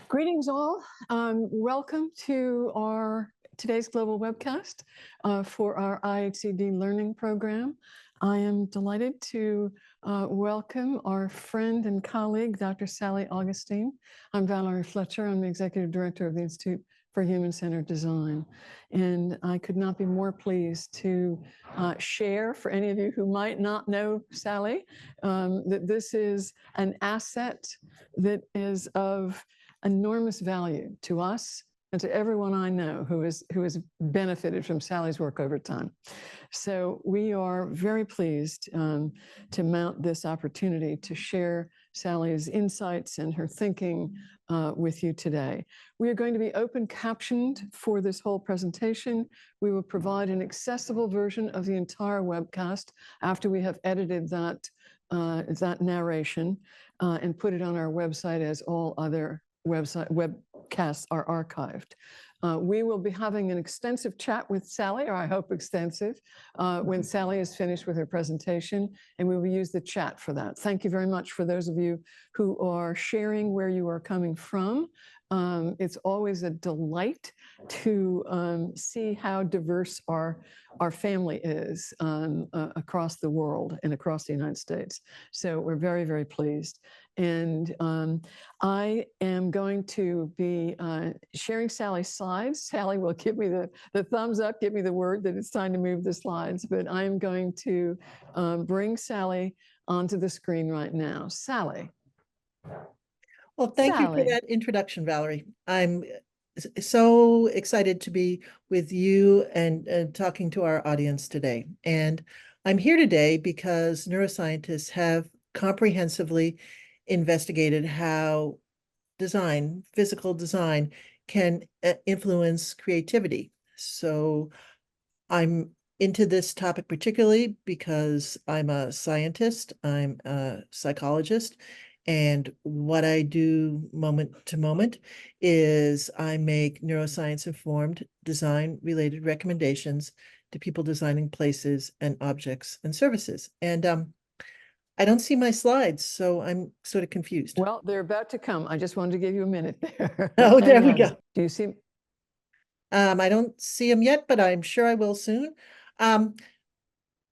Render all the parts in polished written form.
Greetings all. Welcome to our today's global webcast for our IHCD learning program. I am delighted to welcome our friend and colleague, Dr. Sally Augustine. I'm Valerie Fletcher. I'm the Executive Director of the Institute for Human-Centered Design. And I could not be more pleased to share, for any of you who might not know Sally, that this is an asset that is of enormous value to us and to everyone I know who has benefited from Sally's work over time. So we are very pleased to mount this opportunity to share Sally's insights and her thinking with you today. We are going to be open captioned for this whole presentation. We will provide an accessible version of the entire webcast after we have edited that narration and put it on our website as all other webcasts are archived. We will be having an extensive chat with Sally, or I hope extensive, when Sally is finished with her presentation, and we will use the chat for that. Thank you very much for those of you who are sharing where you are coming from. It's always a delight to see how diverse our family is across the world and across the United States. So we're very, very pleased. And I am going to be sharing Sally's slides. Sally will give me the thumbs up, give me the word that it's time to move the slides, but I'm going to bring Sally onto the screen right now. Sally. Well, thank you for that introduction, Valerie. I'm so excited to be with you and talking to our audience today. And I'm here today because neuroscientists have comprehensively investigated how design, physical design, can influence creativity. So I'm into this topic particularly because I'm a scientist, I'm a psychologist, and what I do moment to moment is I make neuroscience-informed design-related recommendations to people designing places and objects and services. And I don't see my slides, so I'm sort of confused. Well, they're about to come. I just wanted to give you a minute there. Oh, there we go. Do you see? I don't see them yet, but I'm sure I will soon.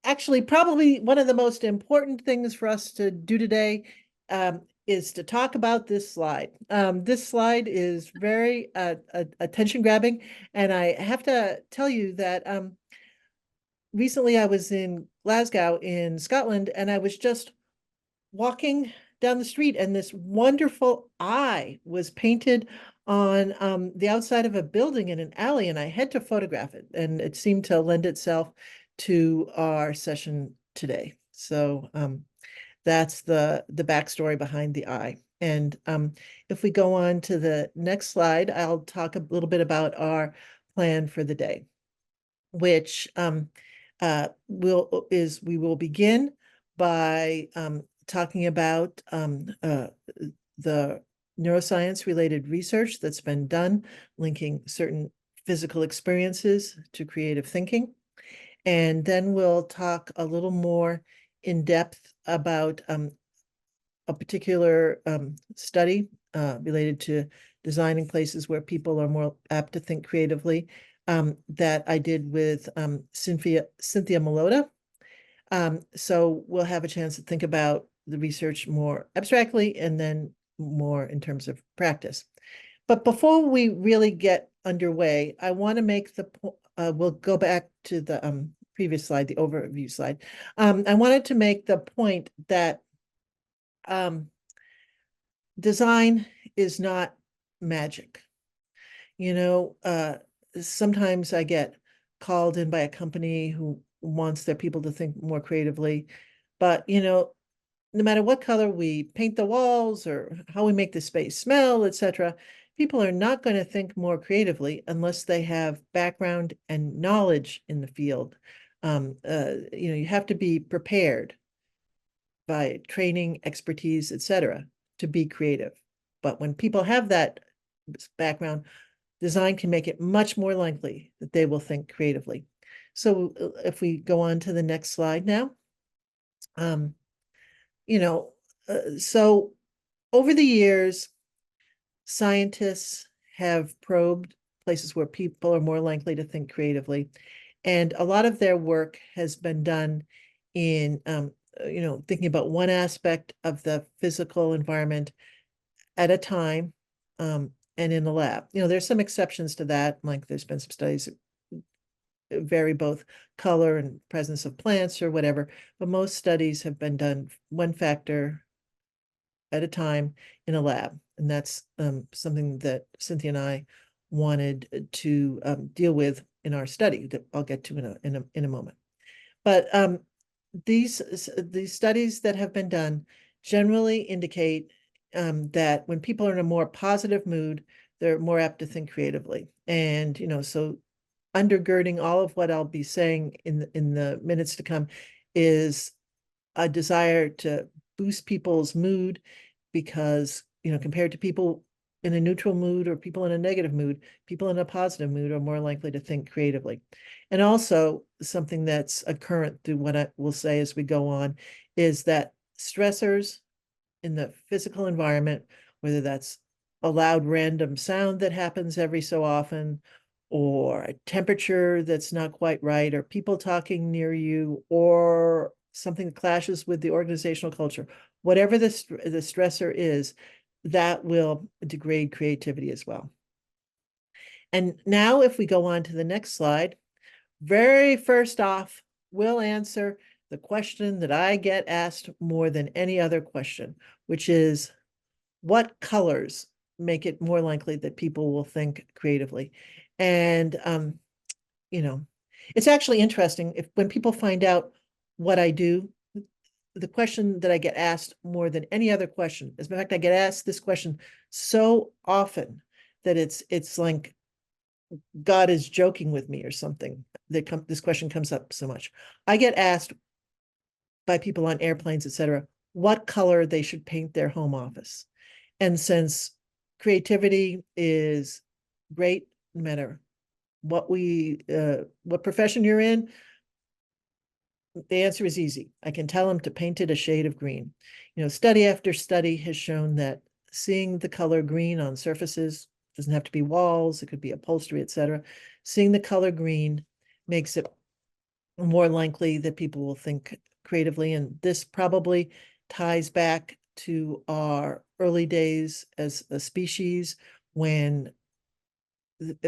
Actually, probably one of the most important things for us to do today is to talk about this slide. This slide is very attention grabbing, and I have to tell you that recently I was in Glasgow in Scotland, and I was just walking down the street, and this wonderful eye was painted on the outside of a building in an alley, and I had to photograph it, and it seemed to lend itself to our session today. So that's the backstory behind the eye. And if we go on to the next slide, I'll talk a little bit about our plan for the day, which we will begin by talking about the neuroscience related research that's been done, linking certain physical experiences to creative thinking. And then we'll talk a little more in depth about a particular study related to designing places where people are more apt to think creatively that I did with Cynthia Malota. So we'll have a chance to think about the research more abstractly and then more in terms of practice. But before we really get underway, I want to make we'll go back to the previous slide, the overview slide. I wanted to make the point that design is not magic. You know, sometimes I get called in by a company who wants their people to think more creatively, but you know, no matter what color we paint the walls or how we make the space smell, etc., people are not going to think more creatively unless they have background and knowledge in the field. You know, you have to be prepared by training, expertise, etc., to be creative. But when people have that background, design can make it much more likely that they will think creatively. So if we go on to the next slide now, you know, so over the years, scientists have probed places where people are more likely to think creatively. And a lot of their work has been done in, thinking about one aspect of the physical environment at a time, and in the lab. There's some exceptions to that, like there's been some studies that vary both color and presence of plants or whatever, but most studies have been done one factor at a time in a lab. And that's something that Cynthia and I wanted to deal with in our study that I'll get to in a moment. But these studies that have been done generally indicate that when people are in a more positive mood, they're more apt to think creatively. And so undergirding all of what I'll be saying in the minutes to come is a desire to boost people's mood, because compared to people in a neutral mood or people in a negative mood, people in a positive mood are more likely to think creatively. And also something that's a current through what I will say as we go on is that stressors in the physical environment, whether that's a loud random sound that happens every so often, or a temperature that's not quite right, or people talking near you, or something that clashes with the organizational culture, whatever the stressor is, that will degrade creativity as well. And now if we go on to the next slide, very first off, we'll answer the question that I get asked more than any other question, which is, what colors make it more likely that people will think creatively? And it's actually interesting when people find out what I do. The question that I get asked more than any other question, as a matter of fact, I get asked this question so often that it's like God is joking with me or something. This question comes up so much. I get asked by people on airplanes, etc., what color they should paint their home office. And since creativity is great, no matter what profession you're in, the answer is easy. I can tell them to paint it a shade of green. Study after study has shown that seeing the color green on surfaces, doesn't have to be walls, it could be upholstery, etc. Seeing the color green makes it more likely that people will think creatively. And this probably ties back to our early days as a species, when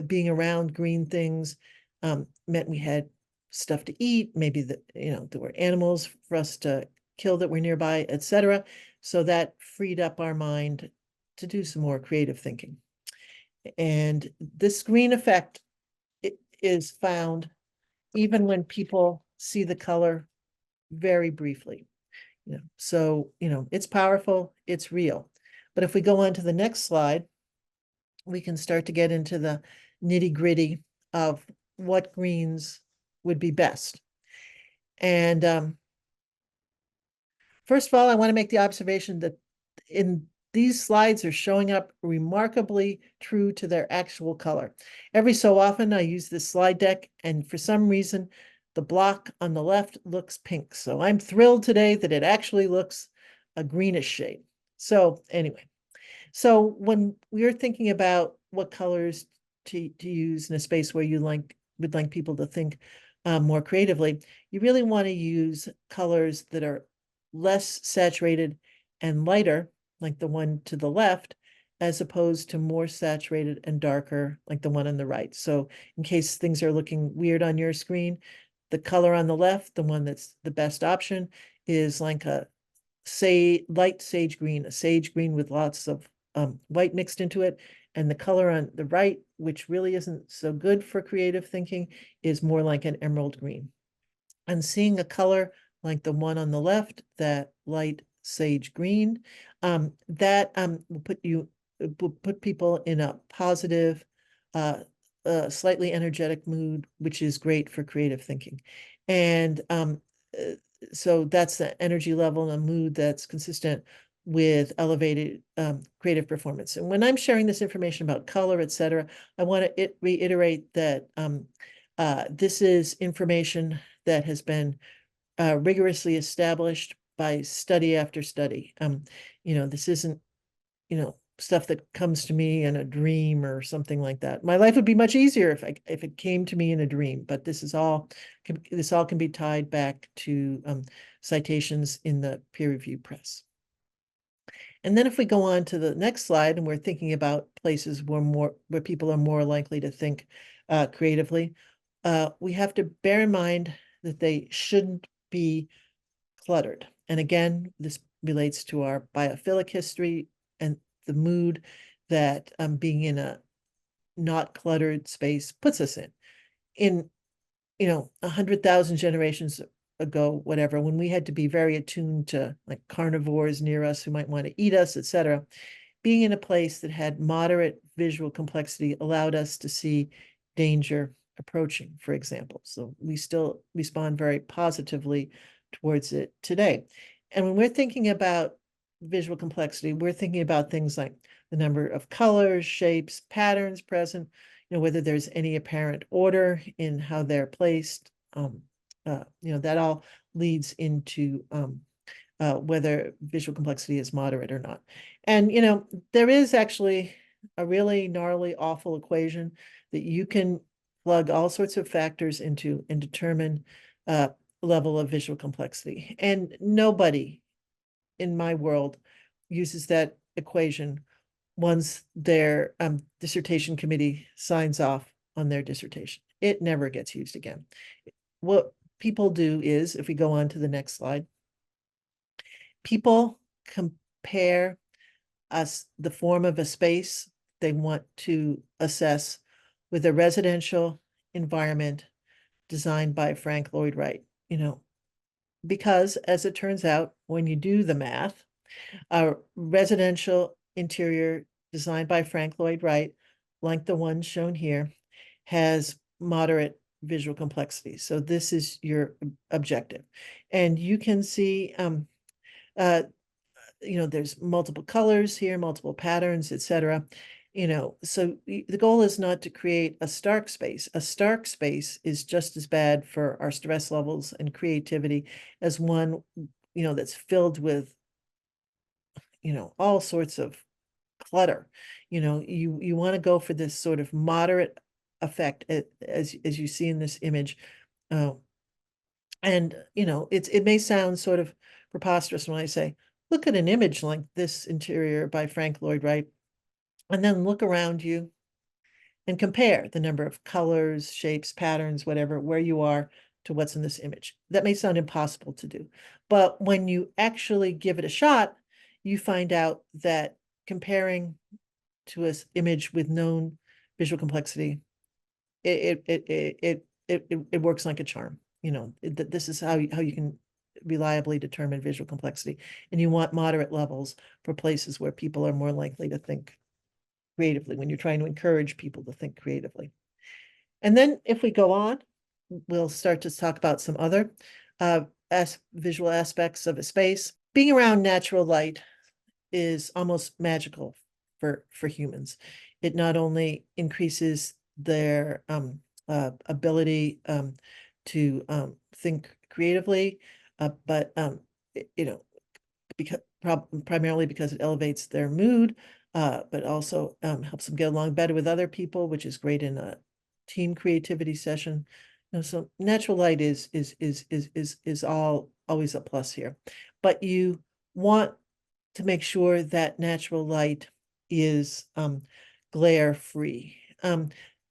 being around green things meant we had stuff to eat, maybe there were animals for us to kill that were nearby, etc. So that freed up our mind to do some more creative thinking. And this green effect is found even when people see the color very briefly. So it's powerful, it's real. But if we go on to the next slide, we can start to get into the nitty-gritty of what greens would be best. And first of all, I want to make the observation that these slides are showing up remarkably true to their actual color. Every so often I use this slide deck, and for some reason the block on the left looks pink. So I'm thrilled today that it actually looks a greenish shade. So anyway, so when we're thinking about what colors to use in a space where you would like people to think more creatively, you really want to use colors that are less saturated and lighter, like the one to the left, as opposed to more saturated and darker, like the one on the right. So in case things are looking weird on your screen, the color on the left, the one that's the best option, is like a light sage green, a sage green with lots of white mixed into it. And the color on the right, which really isn't so good for creative thinking, is more like an emerald green. And seeing a color like the one on the left, that light sage green, that will put people in a positive, slightly energetic mood, which is great for creative thinking. And so that's the energy level and a mood that's consistent with elevated creative performance. And when I'm sharing this information about color, etc., I want to reiterate that this is information that has been rigorously established by study after study. This isn't, stuff that comes to me in a dream or something like that. My life would be much easier if it came to me in a dream, but this all can be tied back to citations in the peer review press. And then if we go on to the next slide and we're thinking about places where people are more likely to think creatively, we have to bear in mind that they shouldn't be cluttered. And again, this relates to our biophilic history and the mood that being in a not cluttered space puts us in. In 100,000 generations ago, whatever, when we had to be very attuned to like carnivores near us who might want to eat us, etc., being in a place that had moderate visual complexity allowed us to see danger approaching, for example. So we still respond very positively towards it today. And when we're thinking about visual complexity, we're thinking about things like the number of colors, shapes, patterns present, whether there's any apparent order in how they're placed. That all leads into whether visual complexity is moderate or not. And, there is actually a really gnarly, awful equation that you can plug all sorts of factors into and determine level of visual complexity. And nobody in my world uses that equation once their dissertation committee signs off on their dissertation. It never gets used again. What people do is, if we go on to the next slide, people compare the form of a space they want to assess with a residential environment designed by Frank Lloyd Wright, because as it turns out, when you do the math, a residential interior designed by Frank Lloyd Wright, like the one shown here, has moderate visual complexity. So this is your objective. And you can see, there's multiple colors here, multiple patterns, etc. So the goal is not to create a stark space. A stark space is just as bad for our stress levels and creativity as one, that's filled with, all sorts of clutter. You want to go for this sort of moderate effect as you see in this image. And it may sound sort of preposterous when I say, look at an image like this interior by Frank Lloyd Wright, and then look around you and compare the number of colors, shapes, patterns, whatever, where you are to what's in this image. That may sound impossible to do, but when you actually give it a shot, you find out that comparing to an image with known visual complexity, it works like a charm. This is how you can reliably determine visual complexity, and you want moderate levels for places where people are more likely to think creatively, when you're trying to encourage people to think creatively. And then if we go on, we'll start to talk about some other visual aspects of a space. Being around natural light is almost magical for humans. It not only increases their ability to think creatively, but primarily because it elevates their mood, but also helps them get along better with other people, which is great in a team creativity session. So natural light is always a plus here, but you want to make sure that natural light is glare free.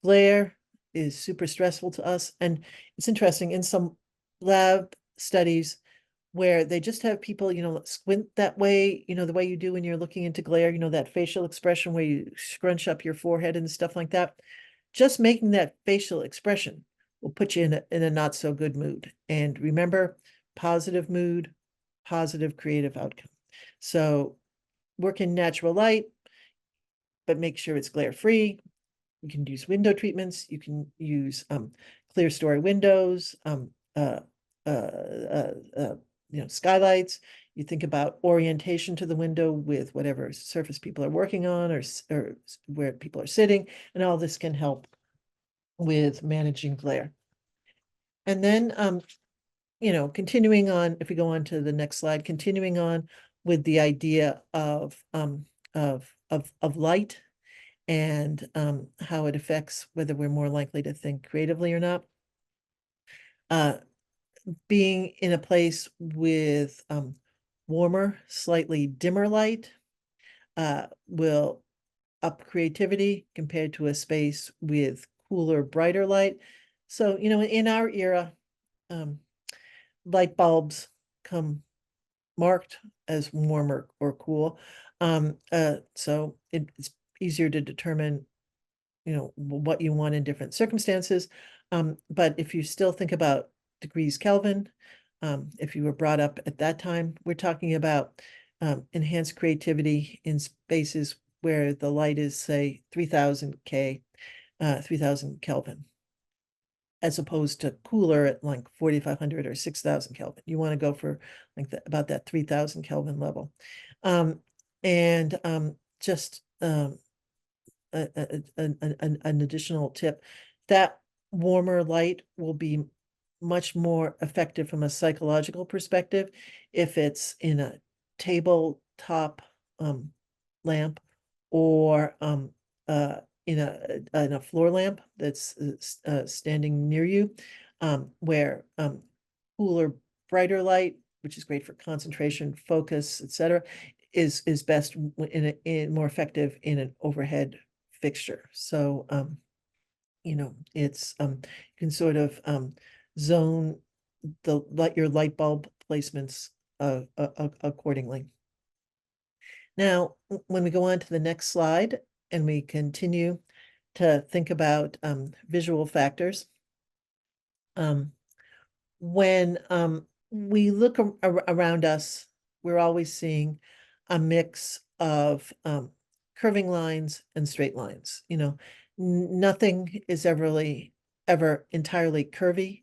Glare is super stressful to us, and it's interesting in some lab studies where they just have people, squint that way, the way you do when you're looking into glare, that facial expression where you scrunch up your forehead and stuff like that. Just making that facial expression will put you in a not so good mood. And remember, positive mood, positive creative outcome. So work in natural light, but make sure it's glare free. You can use window treatments. You can use clear story windows, skylights. You think about orientation to the window with whatever surface people are working on, or where people are sitting, and all this can help with managing glare. And then, continuing on, if we go on to the next slide, continuing on with the idea of of light and how it affects whether we're more likely to think creatively or not. Being in a place with warmer, slightly dimmer light will up creativity compared to a space with cooler, brighter light. So, in our era, light bulbs come marked as warmer or cool. So it's easier to determine, what you want in different circumstances. But if you still think about degrees Kelvin, if you were brought up at that time, we're talking about enhanced creativity in spaces where the light is, say, 3000 K, 3000 Kelvin, as opposed to cooler at like 4500 or 6000 Kelvin. You want to go for like about that 3000 Kelvin level. And just an additional tip, that warmer light will be much more effective from a psychological perspective if it's in a tabletop lamp or in a floor lamp that's standing near you, where cooler, brighter light, which is great for concentration, focus, etc., is best in more effective in an overhead fixture. So it's you can sort of zone your light bulb placements accordingly. Now, when we go on to the next slide and we continue to think about visual factors, when we look around us, we're always seeing a mix of curving lines and straight lines. Nothing is ever entirely curvy.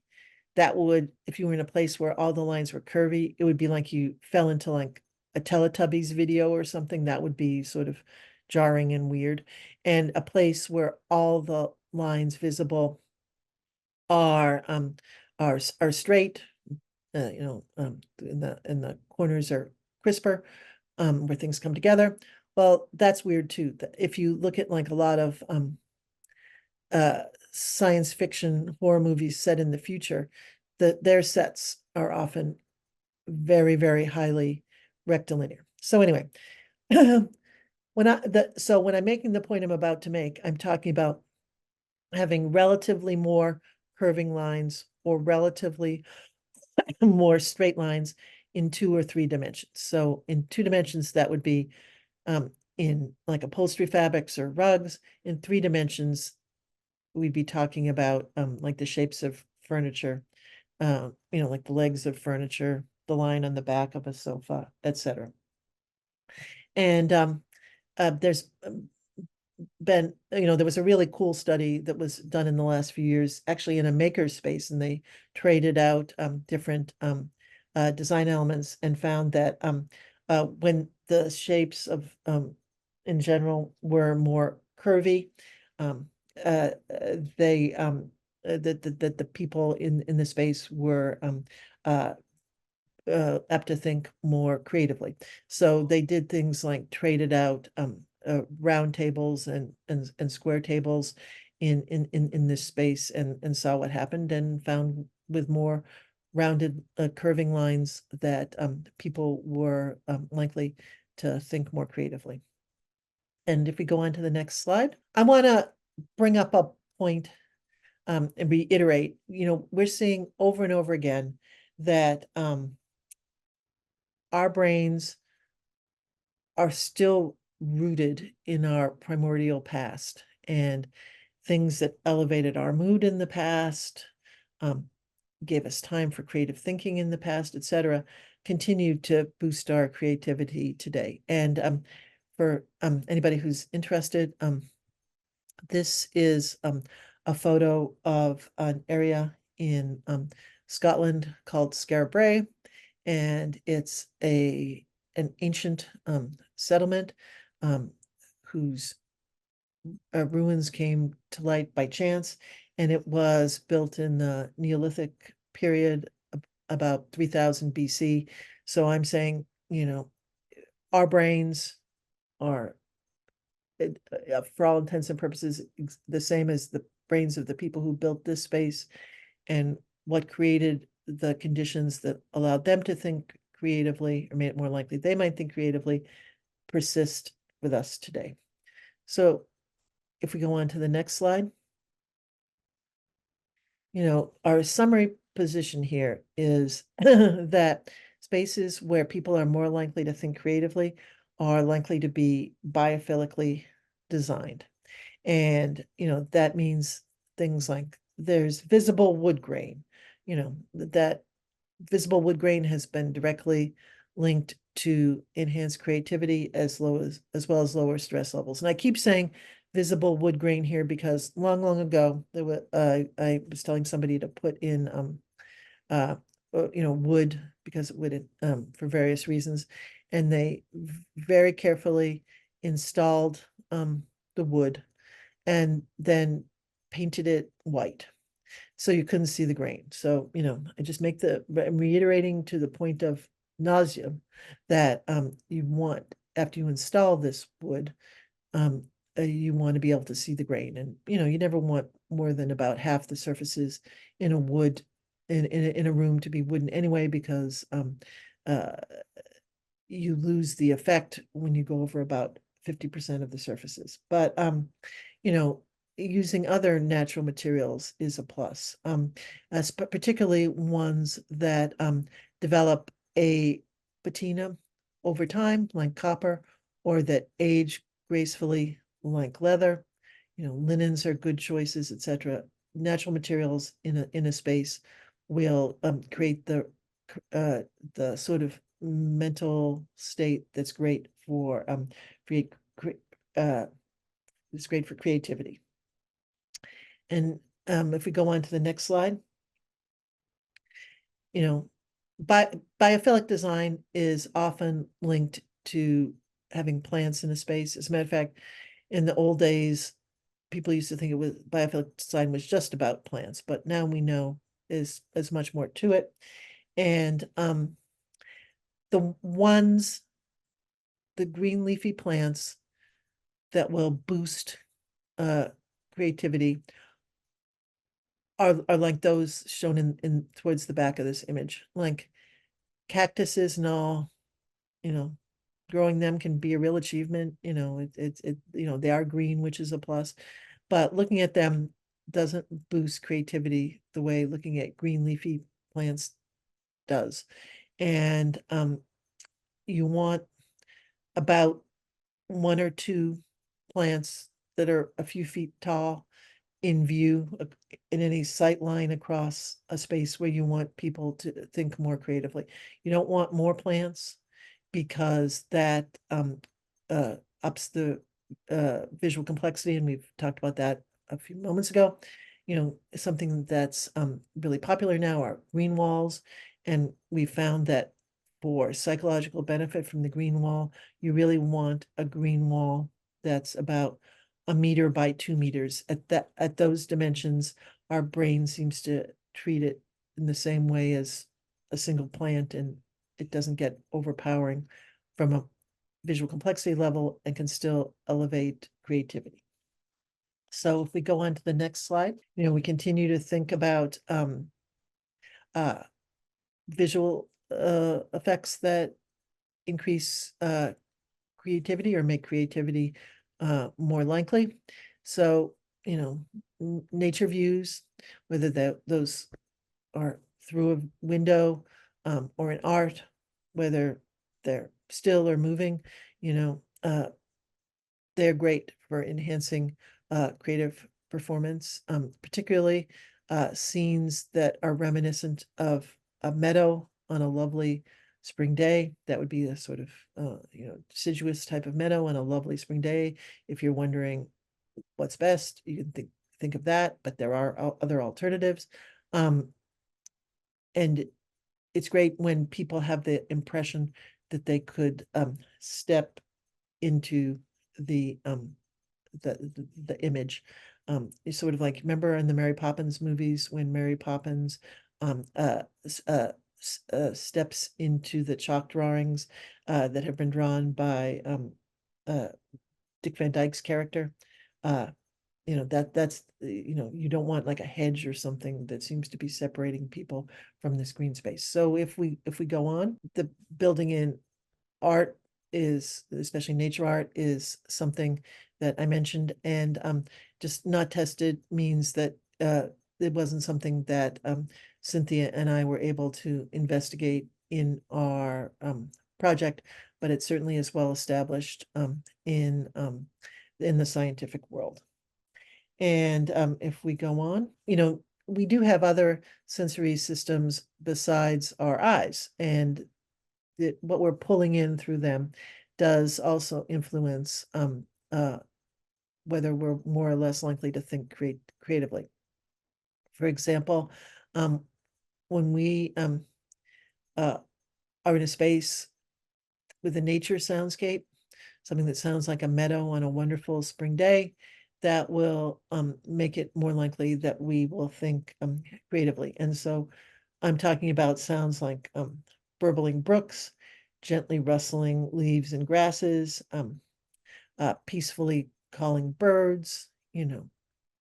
That would, if you were in a place where all the lines were curvy, it would be like you fell into like a Teletubbies video or something. That would be sort of jarring and weird. And a place where all the lines visible are straight, and the corners are crisper, where things come together. Well, that's weird too. If you look at like a lot of science fiction horror movies set in the future, their sets are often very, very highly rectilinear. So anyway, when I'm making the point I'm about to make, I'm talking about having relatively more curving lines or relatively more straight lines in 2 or 3 dimensions. So in 2 dimensions, that would be in like upholstery fabrics or rugs. In 3 dimensions, we'd be talking about like the shapes of furniture, like the legs of furniture, the line on the back of a sofa, etc. And there's been, there was a really cool study that was done in the last few years, actually in a maker space, and they traded out different design elements and found that when the shapes of in general were more curvy, they that the people in the space were apt to think more creatively. So they did things like traded out round tables and square tables in this space and saw what happened, and found with more rounded curving lines that people were likely to think more creatively. And if we go on to the next slide, I want to bring up a point and reiterate, we're seeing over and over again that our brains are still rooted in our primordial past, and things that elevated our mood in the past, gave us time for creative thinking in the past, etc., continue to boost our creativity today. And for anybody who's interested, this is a photo of an area in Scotland called Scarabray, and it's an ancient settlement whose ruins came to light by chance, and it was built in the Neolithic period, about 3000 BC. So I'm saying, our brains are for all intents and purposes, the same as the brains of the people who built this space, and what created the conditions that allowed them to think creatively, or made it more likely they might think creatively, persist with us today. So if we go on to the next slide, our summary position here is that spaces where people are more likely to think creatively are likely to be biophilically designed. And, that means things like there's visible wood grain, that visible wood grain has been directly linked to enhanced creativity as well as lower stress levels. And I keep saying visible wood grain here because long ago there were I was telling somebody to put in wood, because it would for various reasons, and they very carefully installed the wood and then painted it white so you couldn't see the grain. So, I just I'm reiterating to the point of nausea that you want, after you install this wood, you want to be able to see the grain. And, you never want more than about half the surfaces in a wood, in a room to be wooden anyway, because uh, you lose the effect when you go over about 50% of the surfaces. But, using other natural materials is a plus, particularly ones that develop a patina over time, like copper, or that age gracefully, like leather. Linens are good choices, etc. Natural materials in a space will create the sort of mental state that's great for create it's great for creativity. And if we go on to the next slide, biophilic design is often linked to having plants in a space. As a matter of fact, in the old days, people used to think biophilic design was just about plants, but now we know there's much more to it. And the green leafy plants that will boost creativity are like those shown in towards the back of this image, like cactuses and all. Growing them can be a real achievement. They are green, which is a plus, but looking at them doesn't boost creativity the way looking at green leafy plants does. And you want about one or two plants that are a few feet tall in view in any sight line across a space where you want people to think more creatively. You don't want more plants because that ups the visual complexity, and we've talked about that a few moments ago. Something that's really popular now are green walls, and we found that for psychological benefit from the green wall, you really want a green wall that's about 1 meter by 2 meters. At those dimensions, our brain seems to treat it in the same way as a single plant, and it doesn't get overpowering from a visual complexity level and can still elevate creativity. So if we go on to the next slide, we continue to think about visual effects that increase creativity or make creativity more likely. So, nature views, whether those are through a window or in art, whether they're still or moving, they're great for enhancing creative performance, particularly scenes that are reminiscent of a meadow on a lovely spring day. That would be a sort of deciduous type of meadow on a lovely spring day. If you're wondering what's best, you can think of that, but there are other alternatives. And it's great when people have the impression that they could step into the image. It's sort of like, remember in the Mary Poppins movies when Mary Poppins steps into the chalk drawings that have been drawn by Dick Van Dyke's character. That's you don't want like a hedge or something that seems to be separating people from this green space. So if we go on, the building in art is, especially nature art, is something that I mentioned, and just not tested means that it wasn't something that Cynthia and I were able to investigate in our project, but it certainly is well established in the scientific world. And if we go on, we do have other sensory systems besides our eyes, and what we're pulling in through them does also influence whether we're more or less likely to think creatively. For example, when we are in a space with a nature soundscape, something that sounds like a meadow on a wonderful spring day, that will make it more likely that we will think creatively. And so I'm talking about sounds like burbling brooks, gently rustling leaves and grasses, peacefully calling birds.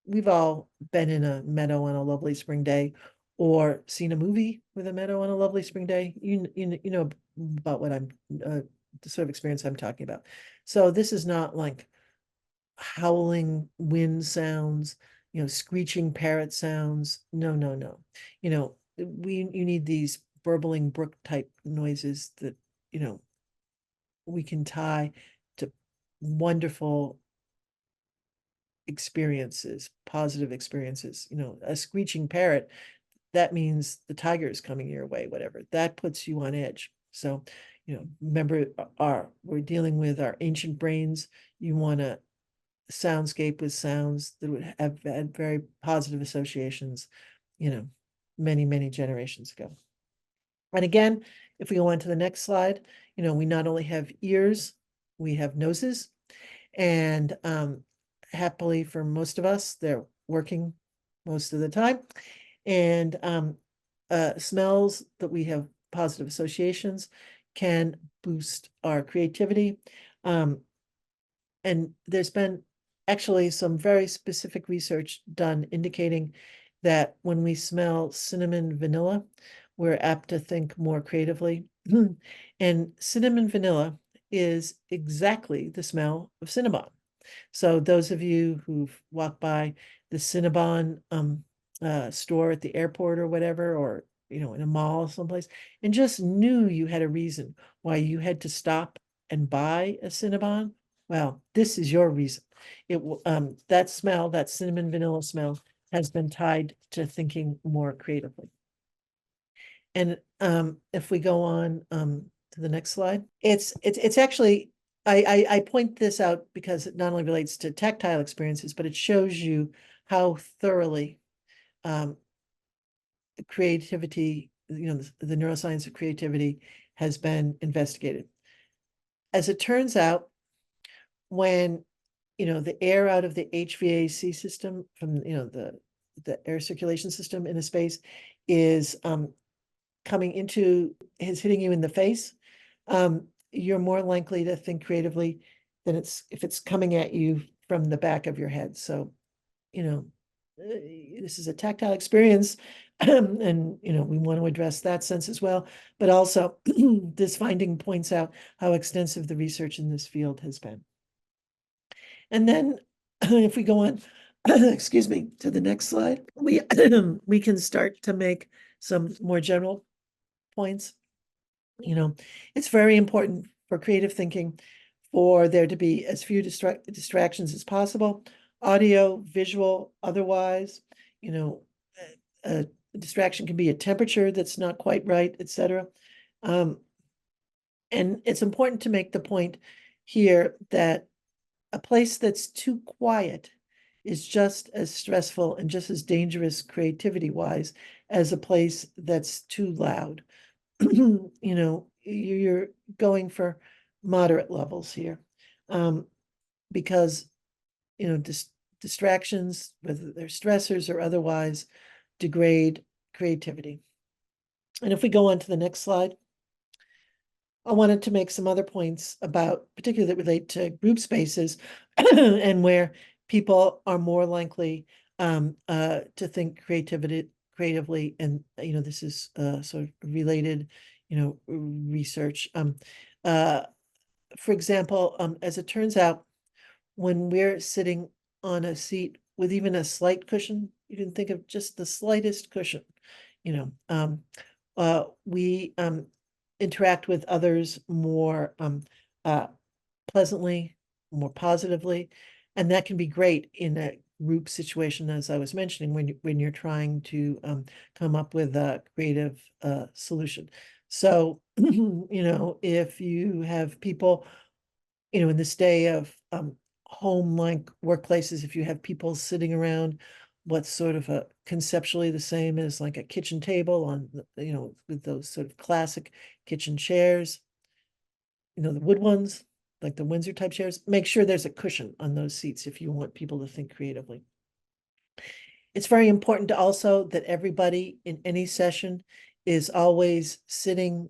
We've all been in a meadow on a lovely spring day, or seen a movie with a meadow on a lovely spring day. You know about what I'm the sort of experience I'm talking about. So this is not like howling wind sounds, screeching parrot sounds. No, no, no. You need these burbling brook type noises that, we can tie to wonderful experiences, positive experiences. A screeching parrot, that means the tiger is coming your way, whatever. That puts you on edge. So, remember, we're dealing with our ancient brains. You want a soundscape with sounds that would have had very positive associations, many, many generations ago. And again, if we go on to the next slide, we not only have ears, we have noses, and happily for most of us, they're working most of the time. And smells that we have positive associations can boost our creativity. And there's been actually some very specific research done indicating that when we smell cinnamon vanilla, we're apt to think more creatively. And cinnamon vanilla is exactly the smell of Cinnabon. So those of you who've walked by the Cinnabon store at the airport or whatever, or in a mall someplace, and just knew you had a reason why you had to stop and buy a Cinnabon, well, this is your reason. That smell, that cinnamon vanilla smell, has been tied to thinking more creatively. And if we go on to the next slide, it's actually, I point this out because it not only relates to tactile experiences, but it shows you how thoroughly creativity, the neuroscience of creativity has been investigated. As it turns out, when the air out of the HVAC system from the air circulation system in a space is hitting you in the face, you're more likely to think creatively than if it's coming at you from the back of your head. So, this is a tactile experience, and we want to address that sense as well. But also, this finding points out how extensive the research in this field has been. And then if we go on, excuse me, to the next slide, we can start to make some more general points. It's very important for creative thinking for there to be as few distractions as possible, audio, visual, otherwise. A distraction can be a temperature that's not quite right, etc. And it's important to make the point here that a place that's too quiet is just as stressful and just as dangerous creativity-wise as a place that's too loud. You're going for moderate levels here, because distractions, whether they're stressors or otherwise, degrade creativity. And if we go on to the next slide, I wanted to make some other points about, particularly that relate to group spaces and where people are more likely to think creatively. And, this is sort of related, research. Uh, for example, as it turns out, when we're sitting on a seat with even a slight cushion, you can think of just the slightest cushion, you know, we interact with others more uh, pleasantly, more positively, and that can be great in a group situation, as I was mentioning, when you're trying to come up with a creative solution. So, if you have people, in this day of home-like workplaces, if you have people sitting around what's sort of a conceptually the same as like a kitchen table on, with those sort of classic kitchen chairs, the wood ones, like the Windsor type chairs, make sure there's a cushion on those seats if you want people to think creatively. It's very important to also that everybody in any session is always sitting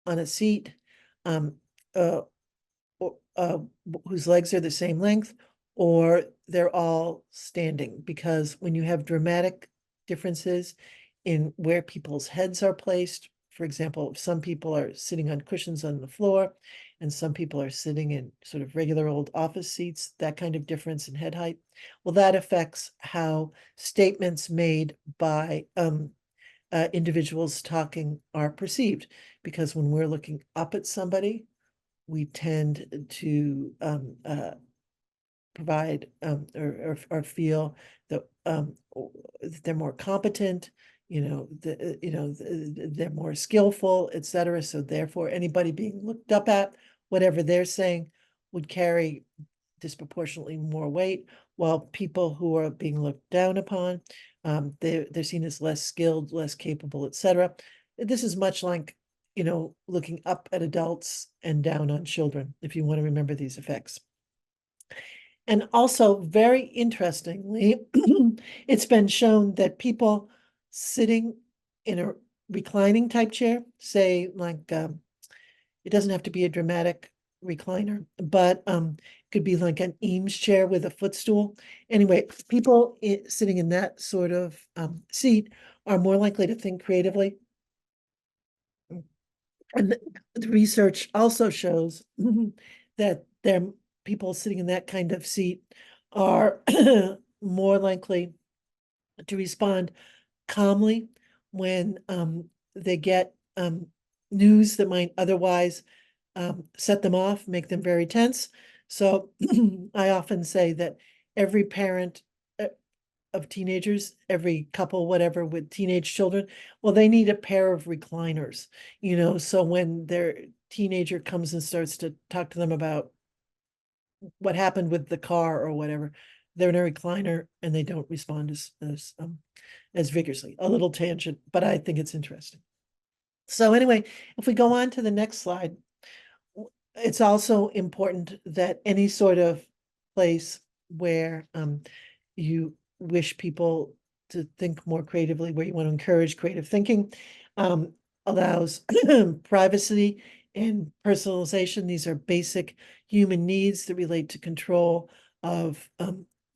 on a seat um, uh, whose legs are the same length, or they're all standing, because when you have dramatic differences in where people's heads are placed, for example, if some people are sitting on cushions on the floor and some people are sitting in sort of regular old office seats, that kind of difference in head height, well, that affects how statements made by individuals talking are perceived, because when we're looking up at somebody, we tend to provide or feel that they're more competent, they're more skillful, etc. So therefore, anybody being looked up at, whatever they're saying, would carry disproportionately more weight, while people who are being looked down upon, they're seen as less skilled, less capable, etc. This is much like, looking up at adults and down on children, if you want to remember these effects. And also, very interestingly, it's been shown that people sitting in a reclining type chair, say like it doesn't have to be a dramatic recliner, but could be like an Eames chair with a footstool. Anyway, people sitting in that sort of seat are more likely to think creatively. And the research also shows that people sitting in that kind of seat are more likely to respond calmly when they get news that might otherwise set them off, make them very tense. So I often say that every parent of teenagers, every couple, whatever, with teenage children, well, they need a pair of recliners, so when their teenager comes and starts to talk to them about what happened with the car or whatever, they're in a recliner and they don't respond as vigorously. A little tangent, but I think it's interesting. So anyway, if we go on to the next slide, it's also important that any sort of place where you wish people to think more creatively, where you want to encourage creative thinking, allows privacy and personalization. These are basic human needs that relate to control of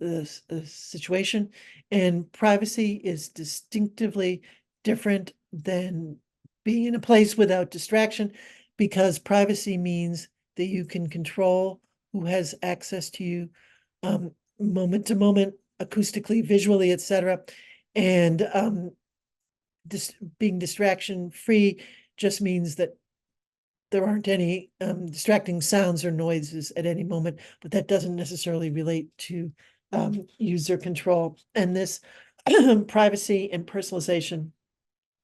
the situation. And privacy is distinctively different than being in a place without distraction, because privacy means that you can control who has access to you moment to moment, acoustically, visually, etc. And being distraction free just means that there aren't any distracting sounds or noises at any moment, but that doesn't necessarily relate to user control. And this privacy and personalization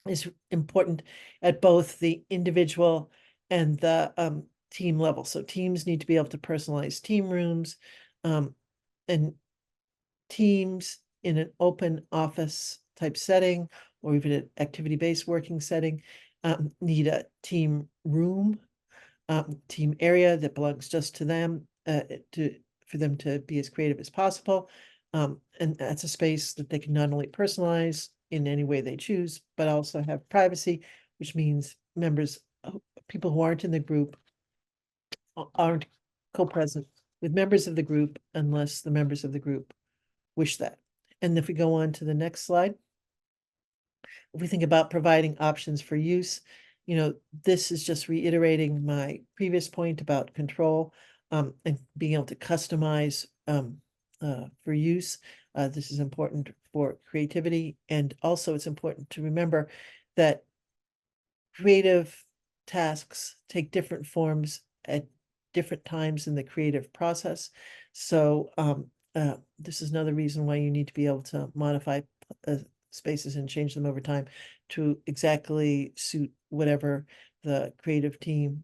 is important at both the individual and the team level. So teams need to be able to personalize team rooms, and teams in an open office type setting, or even an activity-based working setting, need a team room, team area that belongs just to them, for them to be as creative as possible. And that's a space that they can not only personalize in any way they choose, but also have privacy, which means members people who aren't in the group aren't co-present with members of the group unless the members of the group wish that. And if we go on to the next slide, if we think about providing options for use, this is just reiterating my previous point about control, and being able to customize for use. This is important for creativity, and also it's important to remember that creative tasks take different forms at different times in the creative process. So this is another reason why you need to be able to modify spaces and change them over time to exactly suit whatever the creative team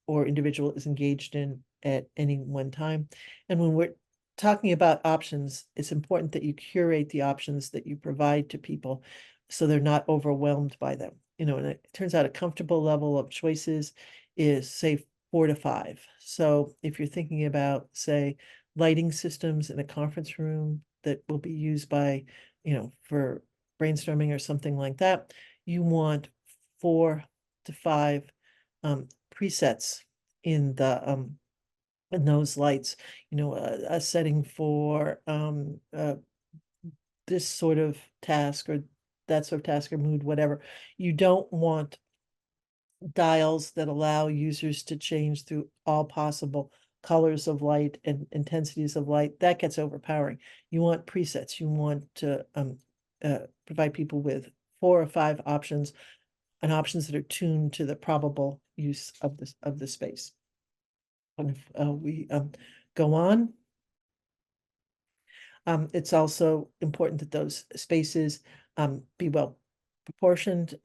or individual is engaged in at any one time. And when we're talking about options, it's important that you curate the options that you provide to people so they're not overwhelmed by them. And it turns out a comfortable level of choices is, say, 4 to 5. So if you're thinking about, say, lighting systems in a conference room that will be used by, for brainstorming or something like that, you want 4 to 5 presets in those lights. A setting for this sort of task or that sort of task or mood, whatever. You don't want dials that allow users to change through all possible colors of light and intensities of light. That gets overpowering. You want presets. You want to provide people with 4 or 5 options, and options that are tuned to the probable use of the space. And if we go on, it's also important that those spaces be well proportioned.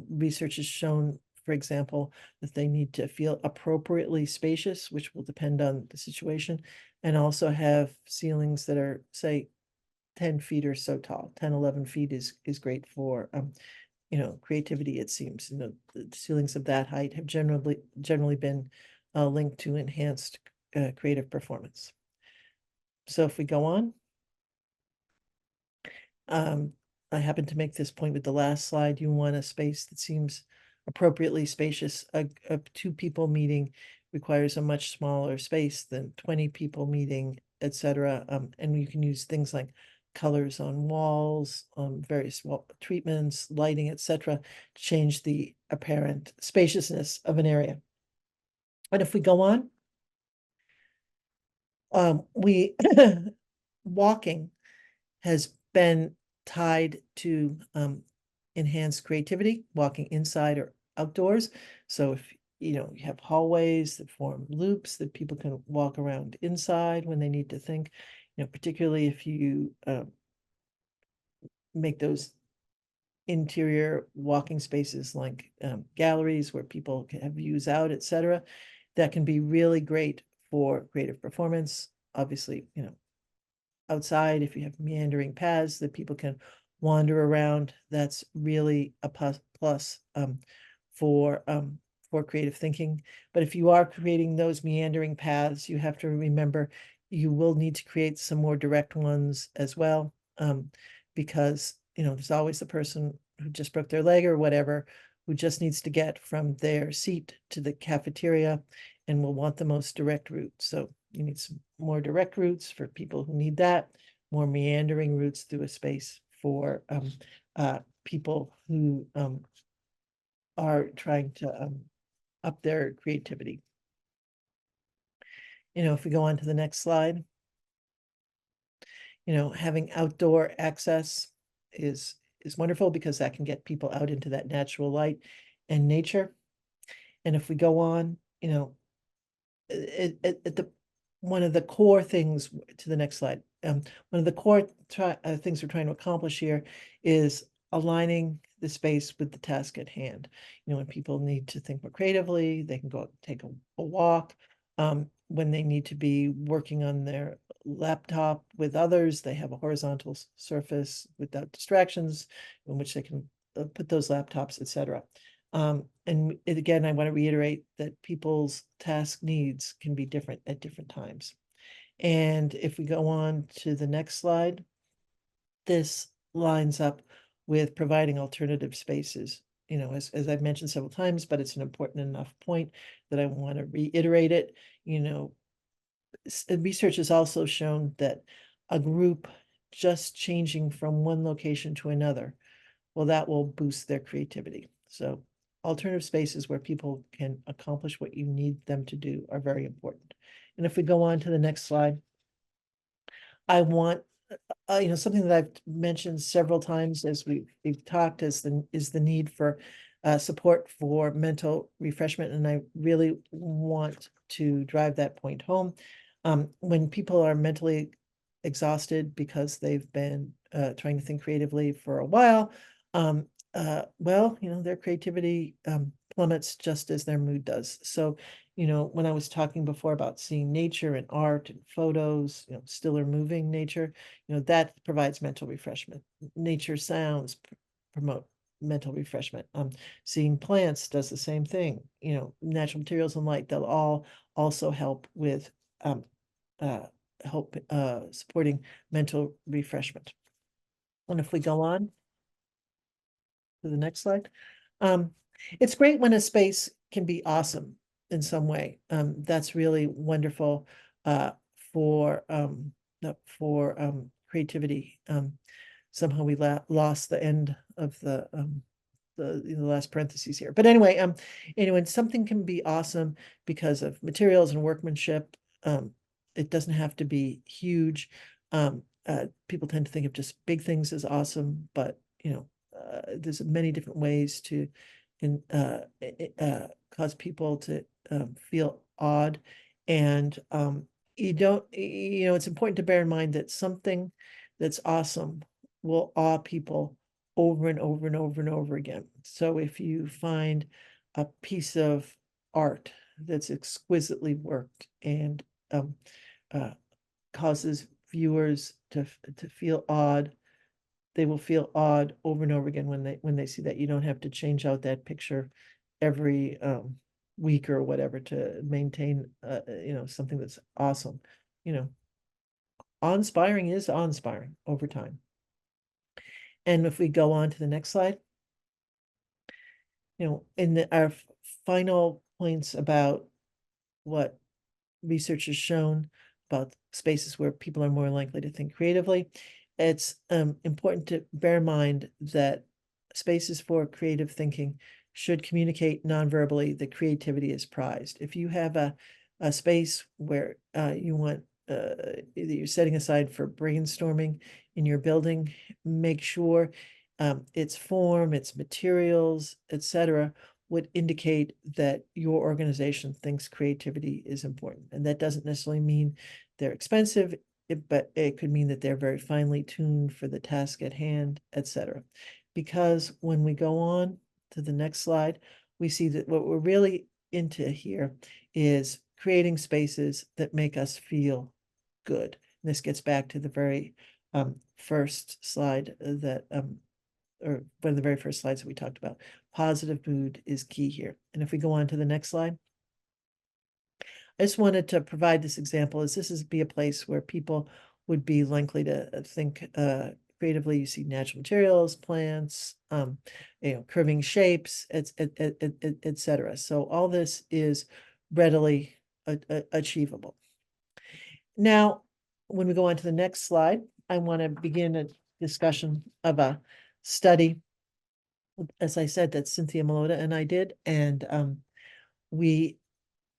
Research has shown, for example, that they need to feel appropriately spacious, which will depend on the situation, and also have ceilings that are, say, 10 feet or so tall. 10, 11 feet is great for creativity, it seems. The ceilings of that height have generally been linked to enhanced creative performance. So if we go on, I happen to make this point with the last slide. You want a space that seems appropriately spacious. A 2 people meeting requires a much smaller space than 20 people meeting, etc. And you can use things like colors on walls, various wall treatments, lighting, etc., to change the apparent spaciousness of an area. And if we go on, we walking has been tied to enhanced creativity, walking inside or outdoors. So if you have hallways that form loops that people can walk around inside when they need to think, particularly if you make those interior walking spaces like galleries where people can have views out, etc., that can be really great for creative performance. Obviously, outside, if you have meandering paths that people can wander around, that's really a plus for creative thinking. But if you are creating those meandering paths, you have to remember you will need to create some more direct ones as well, because there's always the person who just broke their leg or whatever, who just needs to get from their seat to the cafeteria and will want the most direct route. So you need some more direct routes for people who need that, more meandering routes through a space for people who are trying to up their creativity. If we go on to the next slide, having outdoor access is wonderful because that can get people out into that natural light and nature. And if we go on, one of the core things to the next slide, one of the core things we're trying to accomplish here is aligning the space with the task at hand. When people need to think more creatively, they can go take a walk. When they need to be working on their laptop with others, they have a horizontal surface without distractions in which they can put those laptops, etc. And again, I want to reiterate that people's task needs can be different at different times. And if we go on to the next slide, this lines up with providing alternative spaces as I've mentioned several times, but it's an important enough point that I want to reiterate it. Research has also shown that a group just changing from one location to another, well, that will boost their creativity. So alternative spaces where people can accomplish what you need them to do are very important. And if we go on to the next slide, I want, something that I've mentioned several times as we've talked is the need for support for mental refreshment. And I really want to drive that point home. When people are mentally exhausted because they've been trying to think creatively for a while, well, their creativity plummets just as their mood does. So, when I was talking before about seeing nature and art and photos, still or moving nature, that provides mental refreshment. Nature sounds promote mental refreshment. Seeing plants does the same thing. Natural materials and light, they'll all also help with supporting mental refreshment. And if we go on to the next slide, it's great when a space can be awesome in some way. That's really wonderful for creativity. Somehow we lost the end of the last parentheses here. But anyway, something can be awesome because of materials and workmanship. It doesn't have to be huge. People tend to think of just big things as awesome, but there's many different ways to cause people to feel awed. And it's important to bear in mind that something that's awesome will awe people over and over and over and over again. So if you find a piece of art that's exquisitely worked and causes viewers to feel awed, they will feel awed over and over again when they see that. You don't have to change out that picture every week or whatever to maintain something that's awesome. Awe-inspiring is awe-inspiring over time. And if we go on to the next slide, in our final points about what research has shown about spaces where people are more likely to think creatively, it's important to bear in mind that spaces for creative thinking should communicate nonverbally that creativity is prized. If you have a space where you want that you're setting aside for brainstorming in your building, make sure its form, its materials, etc., would indicate that your organization thinks creativity is important. And that doesn't necessarily mean they're expensive, but it could mean that they're very finely tuned for the task at hand, etc. Because when we go on to the next slide, we see that what we're really into here is creating spaces that make us feel good. And this gets back to the very first slide that or one of the very first slides that we talked about. Positive mood is key here. And if we go on to the next slide, I just wanted to provide this example as this is be a place where people would be likely to think creatively. You see natural materials, plants, curving shapes, etc. So all this is readily achievable. Now, when we go on to the next slide, I want to begin a discussion of a study, as I said, that Cynthia Malota and I did, and we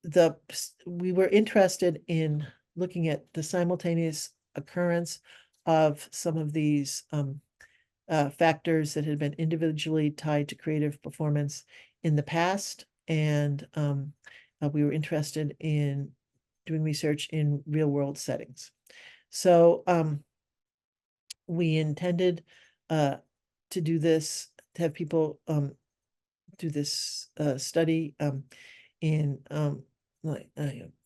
were interested in looking at the simultaneous occurrence of some of these factors that had been individually tied to creative performance in the past, and we were interested in doing research in real world settings. So we intended to do this, to have people do this study in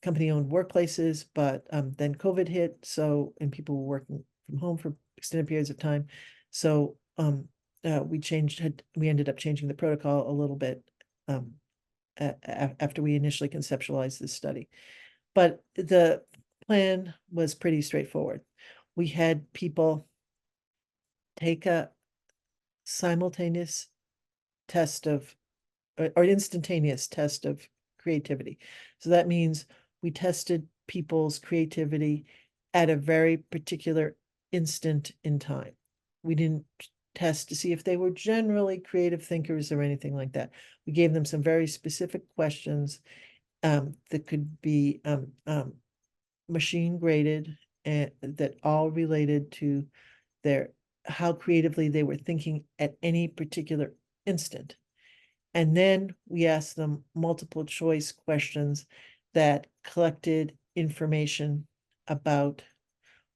company-owned workplaces, but then COVID hit, and people were working from home for extended periods of time. So we ended up changing the protocol a little bit after we initially conceptualized this study. But the plan was pretty straightforward. We had people take a simultaneous test of, or instantaneous test of creativity. So that means we tested people's creativity at a very particular instant in time. We didn't test to see if they were generally creative thinkers or anything like that. We gave them some very specific questions that could be machine graded, and that all related to their how creatively they were thinking at any particular instant. And then we asked them multiple choice questions that collected information about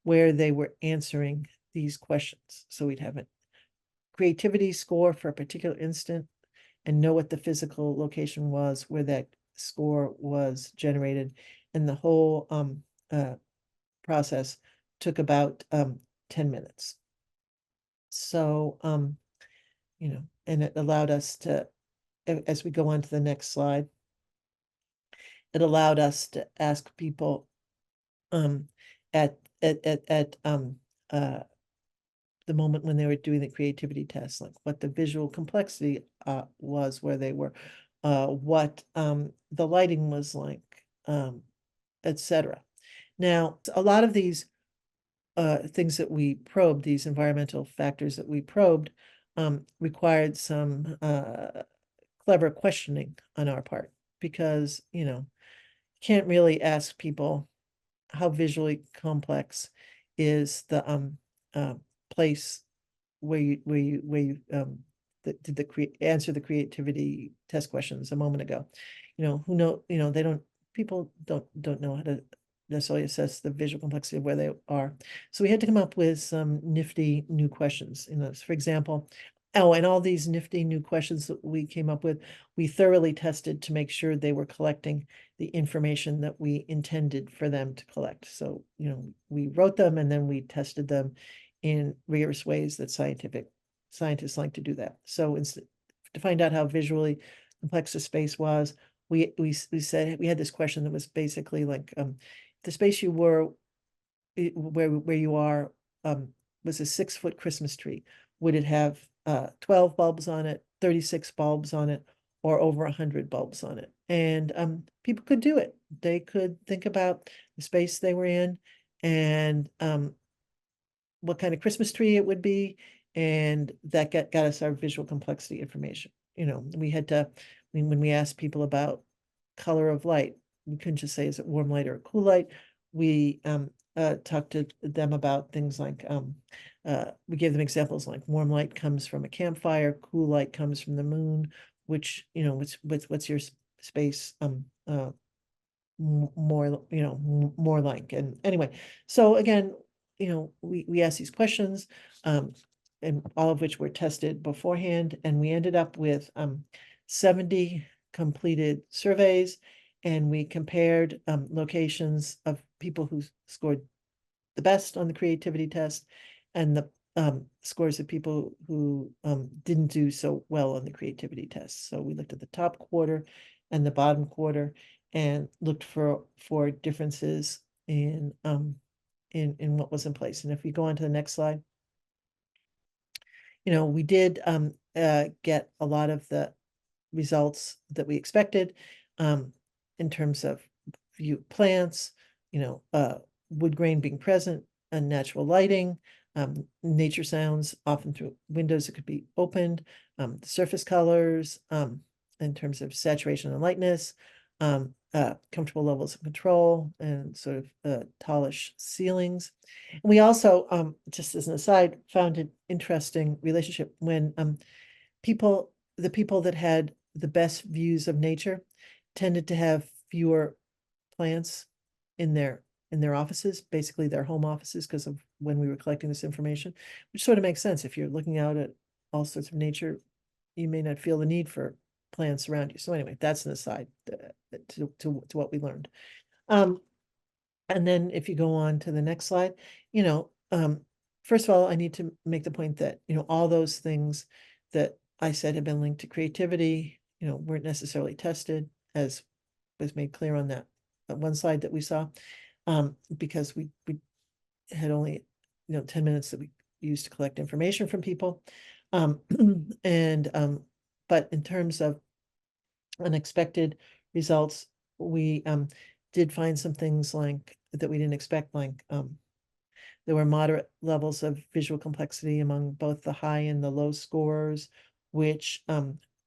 where they were answering these questions. So we'd have a creativity score for a particular instant and know what the physical location was where that score was generated. And the whole process took about 10 minutes. So, and it allowed us to, as we go on to the next slide, it allowed us to ask people at the moment when they were doing the creativity test, like what the visual complexity was where they were, what the lighting was like, etc. Now, a lot of these things that we probed, these environmental factors that we probed, required some clever questioning on our part, because, can't really ask people how visually complex is the place where you did the answer the creativity test questions a moment ago. Who know, they don't, people don't know how to necessarily assess the visual complexity of where they are. So we had to come up with some nifty new questions. For example, and all these nifty new questions that we came up with, we thoroughly tested to make sure they were collecting the information that we intended for them to collect. So, we wrote them and then we tested them in rigorous ways that scientists like to do that. So to find out how visually complex the space was, we said we had this question that was basically like, the space you were where you are was a 6-foot Christmas tree. Would it have 12 bulbs on it, 36 bulbs on it, or over 100 bulbs on it? And people could do it. They could think about the space they were in and what kind of Christmas tree it would be, and that got us our visual complexity information. We had to, when we asked people about color of light, we couldn't just say, is it warm light or cool light? We talked to them about things like, we gave them examples like warm light comes from a campfire, cool light comes from the moon, which, what's your space more, more like. And anyway, so again, we asked these questions, and all of which were tested beforehand, and we ended up with 70 completed surveys, and we compared locations of people who scored the best on the creativity test and the scores of people who didn't do so well on the creativity test. So we looked at the top quarter and the bottom quarter and looked for differences in what was in place. And if we go on to the next slide, we did get a lot of the results that we expected in terms of view plants, wood grain being present, and natural lighting, nature sounds, often through windows that could be opened, the surface colors, in terms of saturation and lightness, comfortable levels of control, and sort of tallish ceilings. And we also, just as an aside, found an interesting relationship when the people that had the best views of nature tended to have fewer plants in their offices, basically their home offices, because of when we were collecting this information, which sort of makes sense. If you're looking out at all sorts of nature, you may not feel the need for plants around you. So anyway, that's an aside to what we learned. And then if you go on to the next slide, first of all, I need to make the point that, all those things that I said have been linked to creativity, weren't necessarily tested, as was made clear on that one slide that we saw, because we had only 10 minutes that we used to collect information from people, and but in terms of unexpected results, we did find some things like that we didn't expect, like there were moderate levels of visual complexity among both the high and the low scorers, which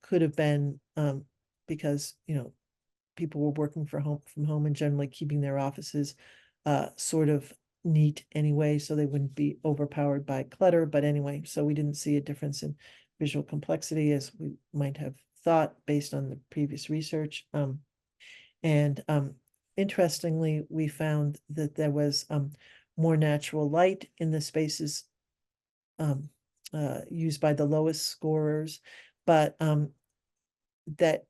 could have been because people were working from home and generally keeping their offices sort of neat anyway, so they wouldn't be overpowered by clutter. But anyway, so we didn't see a difference in visual complexity as we might have thought based on the previous research. And interestingly, we found that there was more natural light in the spaces used by the lowest scorers, but that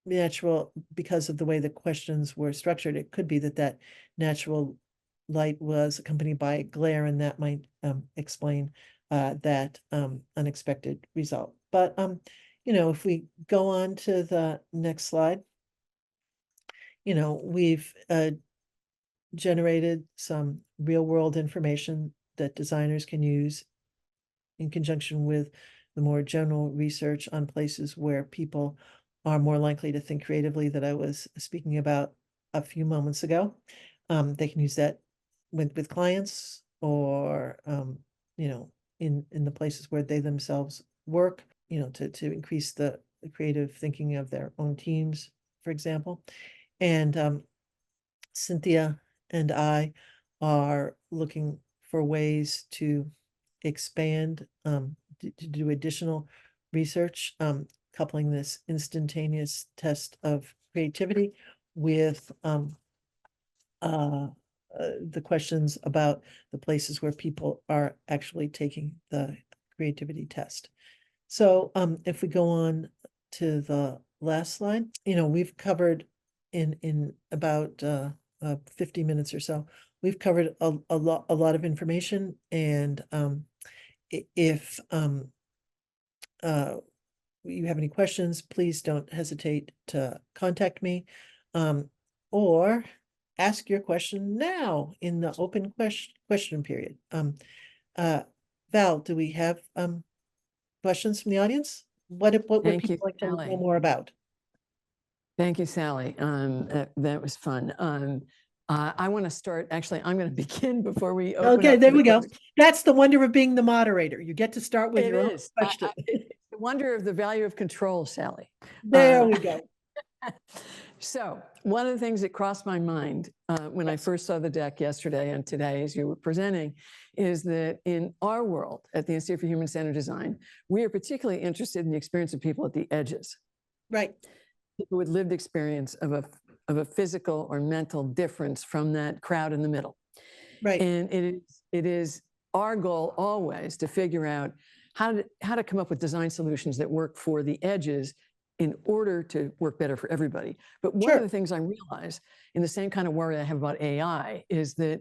natural, because of the way the questions were structured, it could be that natural light was accompanied by glare, and that might explain that unexpected result. But if we go on to the next slide, we've generated some real world information that designers can use in conjunction with the more general research on places where people are more likely to think creatively that I was speaking about a few moments ago. They can use that with clients, or in the places where they themselves work, to increase the creative thinking of their own teams, for example. And Cynthia and I are looking for ways to expand, to do additional research, coupling this instantaneous test of creativity with the questions about the places where people are actually taking the creativity test. So if we go on to the last slide, we've covered in about 50 minutes or so, we've covered a lot of information. And if you have any questions, please don't hesitate to contact me, or ask your question now in the open question period. Val, do we have questions from the audience? What would Thank you, people like to know Sally. more about? Thank you, Sally. That was fun. I want to start, actually, I'm going to begin before we open Okay, up there to the we go. public. That's the wonder of being the moderator. You get to start with It your own is. question. It's the wonder of the value of control, Sally. There we go. So one of the things that crossed my mind when I first saw the deck yesterday and today as you were presenting is that in our world at the Institute for Human-Centered Design, we are particularly interested in the experience of people at the edges. Right. People with lived experience of a physical or mental difference from that crowd in the middle. Right. And it is our goal always to figure out how to come up with design solutions that work for the edges in order to work better for everybody. But one of the things I realize, in the same kind of worry I have about AI, is that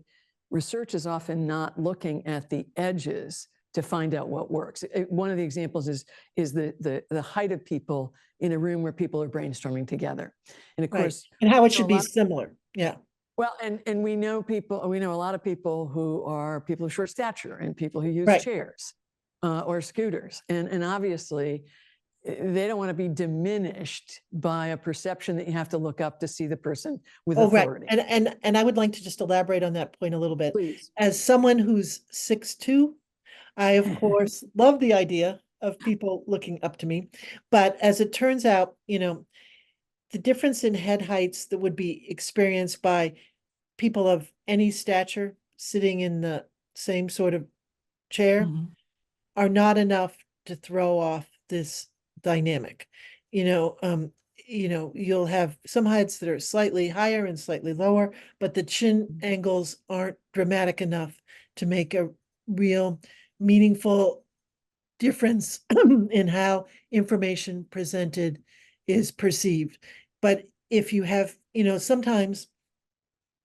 research is often not looking at the edges to find out what works. One of the examples is the height of people in a room where people are brainstorming together. And of course, and how it should be similar. Yeah. Well, and we know a lot of people who are people of short stature and people who use chairs or scooters. And obviously, they don't want to be diminished by a perception that you have to look up to see the person with authority. Right. And I would like to just elaborate on that point a little bit. Please. As someone who's 6'2", I, of course, love the idea of people looking up to me. But as it turns out, the difference in head heights that would be experienced by people of any stature sitting in the same sort of chair are not enough to throw off this dynamic. You'll have some heights that are slightly higher and slightly lower, but the chin angles aren't dramatic enough to make a real meaningful difference in how information presented is perceived. But if you have, sometimes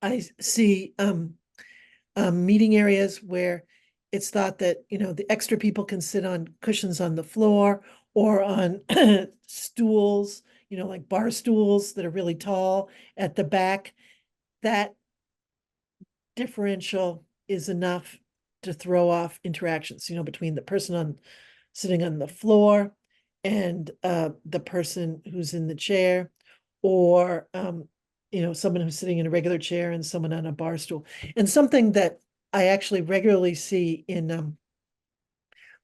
I see meeting areas where it's thought that, the extra people can sit on cushions on the floor or on stools, like bar stools that are really tall at the back. That differential is enough to throw off interactions, between the person sitting on the floor and the person who's in the chair, or someone who's sitting in a regular chair and someone on a bar stool. And something that I actually regularly see in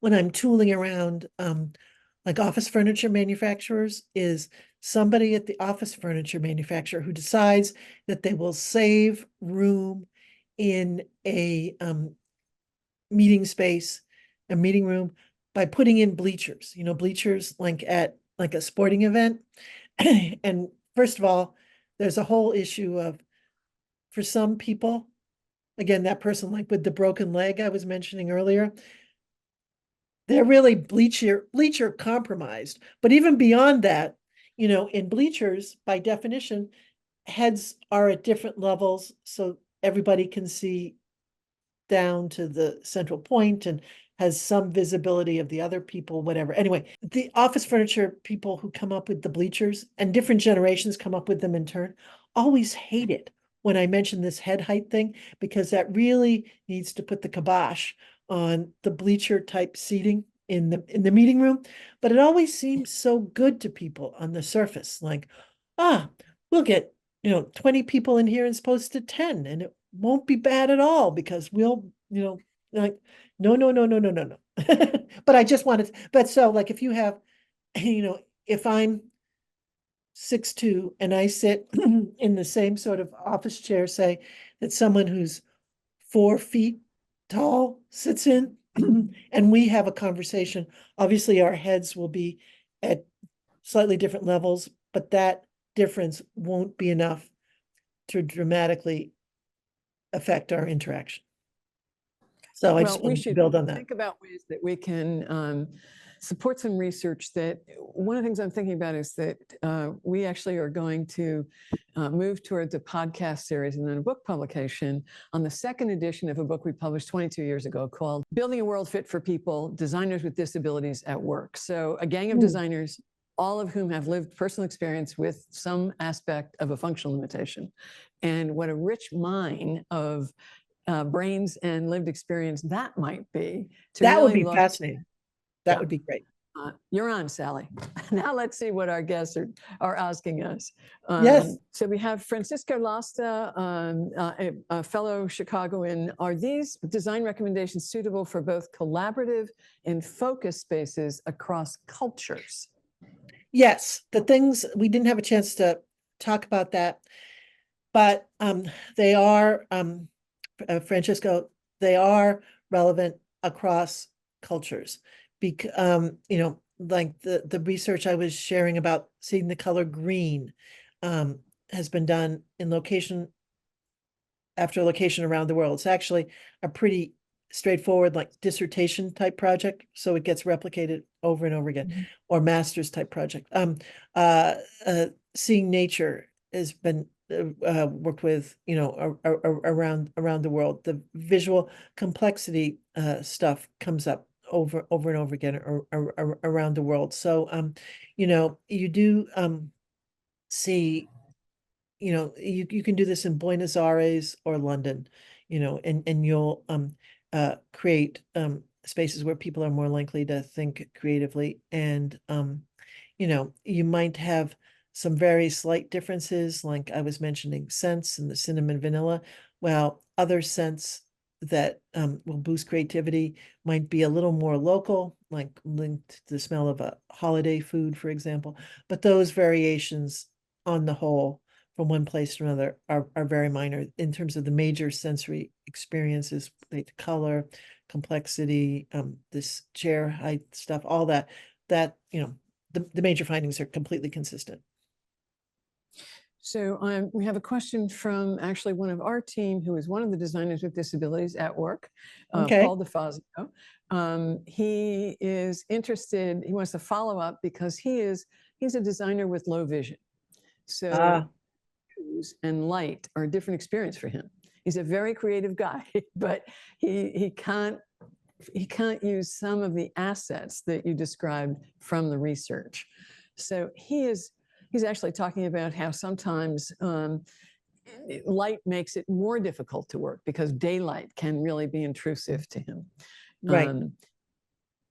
when I'm tooling around like office furniture manufacturers is somebody at the office furniture manufacturer who decides that they will save room in a meeting space, a meeting room, by putting in bleachers, bleachers like at like a sporting event. And first of all, there's a whole issue of, for some people, again, that person like with the broken leg I was mentioning earlier, they're really bleacher compromised. But even beyond that, in bleachers, by definition, heads are at different levels, so everybody can see down to the central point and has some visibility of the other people, whatever. Anyway, the office furniture people who come up with the bleachers, and different generations come up with them in turn, always hate it when I mention this head height thing, because that really needs to put the kibosh on the bleacher type seating in the meeting room. But it always seems so good to people on the surface, like, we'll get 20 people in here as opposed to 10, and it won't be bad at all because we'll, like, no, no, no, no, no, no, no. But I just wanted, but so like if you have, if I'm 6'2" and I sit in the same sort of office chair, say, that someone who's 4 feet tall sits in, and we have a conversation, obviously our heads will be at slightly different levels, but that difference won't be enough to dramatically affect our interaction. So I just We wanted to should build on that. think about ways that we can support some research. That one of the things I'm thinking about is that we actually are going to move towards a podcast series and then a book publication on the second edition of a book we published 22 years ago called Building a World Fit for People, Designers with Disabilities at Work. So a gang of designers, all of whom have lived personal experience with some aspect of a functional limitation. And what a rich mine of brains and lived experience that might be. That would be fascinating. That would be great. You're on, Sally. Now let's see what our guests are asking us. Yes. So we have Francisco Lasta, a fellow Chicagoan. Are these design recommendations suitable for both collaborative and focus spaces across cultures? Yes, the things, we didn't have a chance to talk about that, but they are, Francisco, they are relevant across cultures. Like the research I was sharing about seeing the color green has been done in location after location around the world. It's actually a pretty straightforward, like dissertation type project, so it gets replicated over and over again, or master's type project. Seeing nature has been worked with, around the world. The visual complexity stuff comes up over and over again around the world. So you do see, you can do this in Buenos Aires or London, and you'll create spaces where people are more likely to think creatively. And you might have some very slight differences, like I was mentioning scents and the cinnamon vanilla, while other scents that will boost creativity might be a little more local, like linked to the smell of a holiday food, for example. But those variations on the whole from one place to another are very minor in terms of the major sensory experiences, like color, complexity, this chair height stuff, all that the major findings are completely consistent. So we have a question from actually one of our team who is one of the designers with disabilities at work, Paul DeFazio. He is interested, he wants to follow up because he's a designer with low vision. So hues and light are a different experience for him. He's a very creative guy, but he can't use some of the assets that you described from the research. So he's actually talking about how sometimes light makes it more difficult to work because daylight can really be intrusive to him. Right.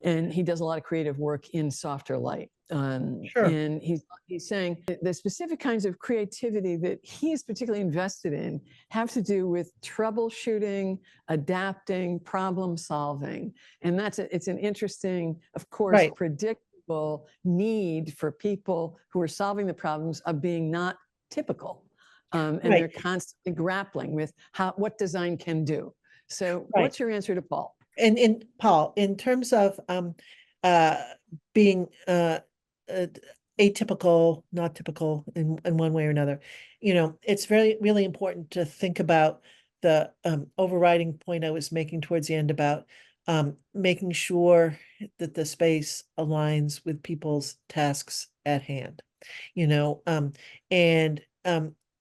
And he does a lot of creative work in softer light. Sure. And he's saying the specific kinds of creativity that he's particularly invested in have to do with troubleshooting, adapting, problem solving. And it's an interesting, of course, Right. predictable need for people who are solving the problems of being not typical. And Right. they're constantly grappling with what design can do. So Right. what's your answer to Paul? And Paul, in terms of uh being atypical, not typical in one way or another, it's very really important to think about the overriding point I was making towards the end about making sure that the space aligns with people's tasks at hand, and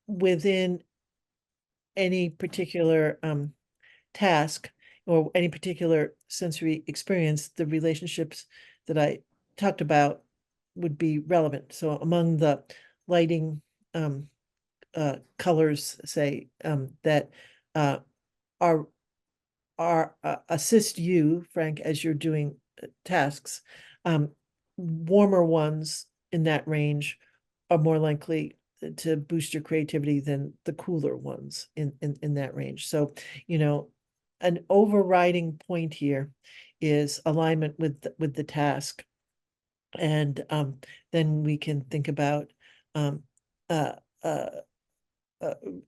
within any particular task or any particular sensory experience, the relationships that I talked about would be relevant. So among the lighting colors, say, that uh, are assist you, Frank, as you're doing tasks, warmer ones in that range are more likely to boost your creativity than the cooler ones in that range. So, an overriding point here is alignment with the task. And then we can think about um, uh, uh,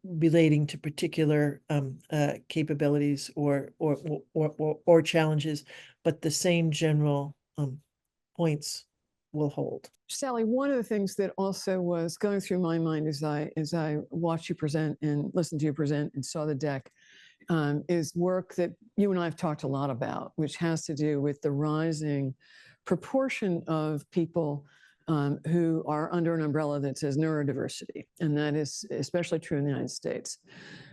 relating to particular capabilities or challenges, but the same general points will hold. Sally, one of the things that also was going through my mind as I watched you present and listened to you present and saw the deck is work that you and I have talked a lot about, which has to do with the rising proportion of people who are under an umbrella that says neurodiversity, and that is especially true in the United States.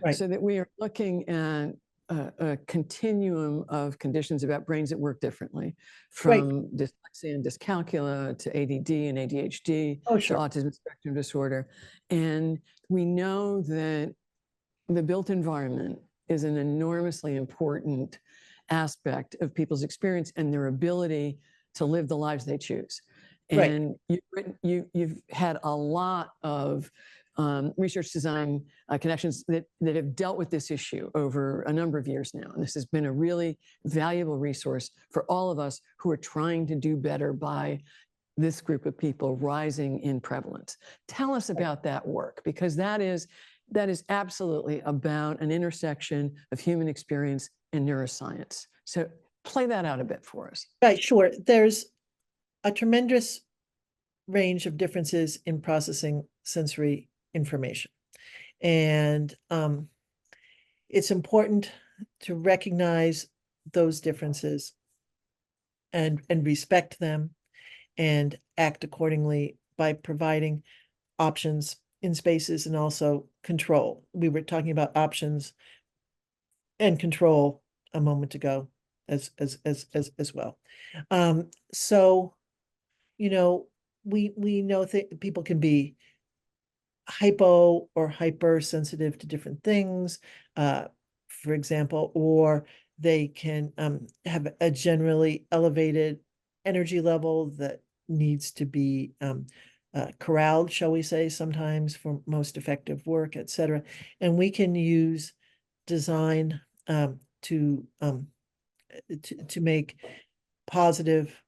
Right. So that we are looking at a continuum of conditions about brains that work differently, Right. from dyslexia and dyscalculia to ADD and ADHD Oh, to sure. autism spectrum disorder. And we know that the built environment is an enormously important aspect of people's experience and their ability to live the lives they choose. Right. And you've had a lot of research design connections that have dealt with this issue over a number of years now. And this has been a really valuable resource for all of us who are trying to do better by this group of people rising in prevalence. Tell us about that work, because that is absolutely about an intersection of human experience and neuroscience. So play that out a bit for us. Right, sure. There's a tremendous range of differences in processing sensory information. And it's important to recognize those differences and respect them and act accordingly by providing options in spaces and also control. We were talking about options and control a moment ago as well. So, we know that people can be hypo or hypersensitive to different things, for example, or they can have a generally elevated energy level that needs to be corralled, shall we say, sometimes for most effective work, etc. And we can use design to make positive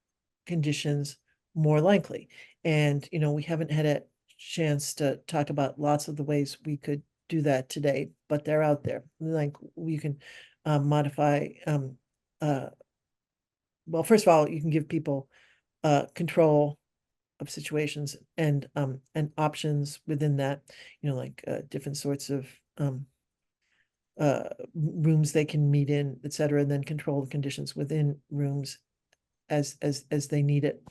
conditions more likely. And we haven't had a chance to talk about lots of the ways we could do that today, but they're out there. Like we can modify. Well, first of all, you can give people control of situations and options within that. Like different sorts of rooms they can meet in, etc., and then control the conditions within rooms as they need it.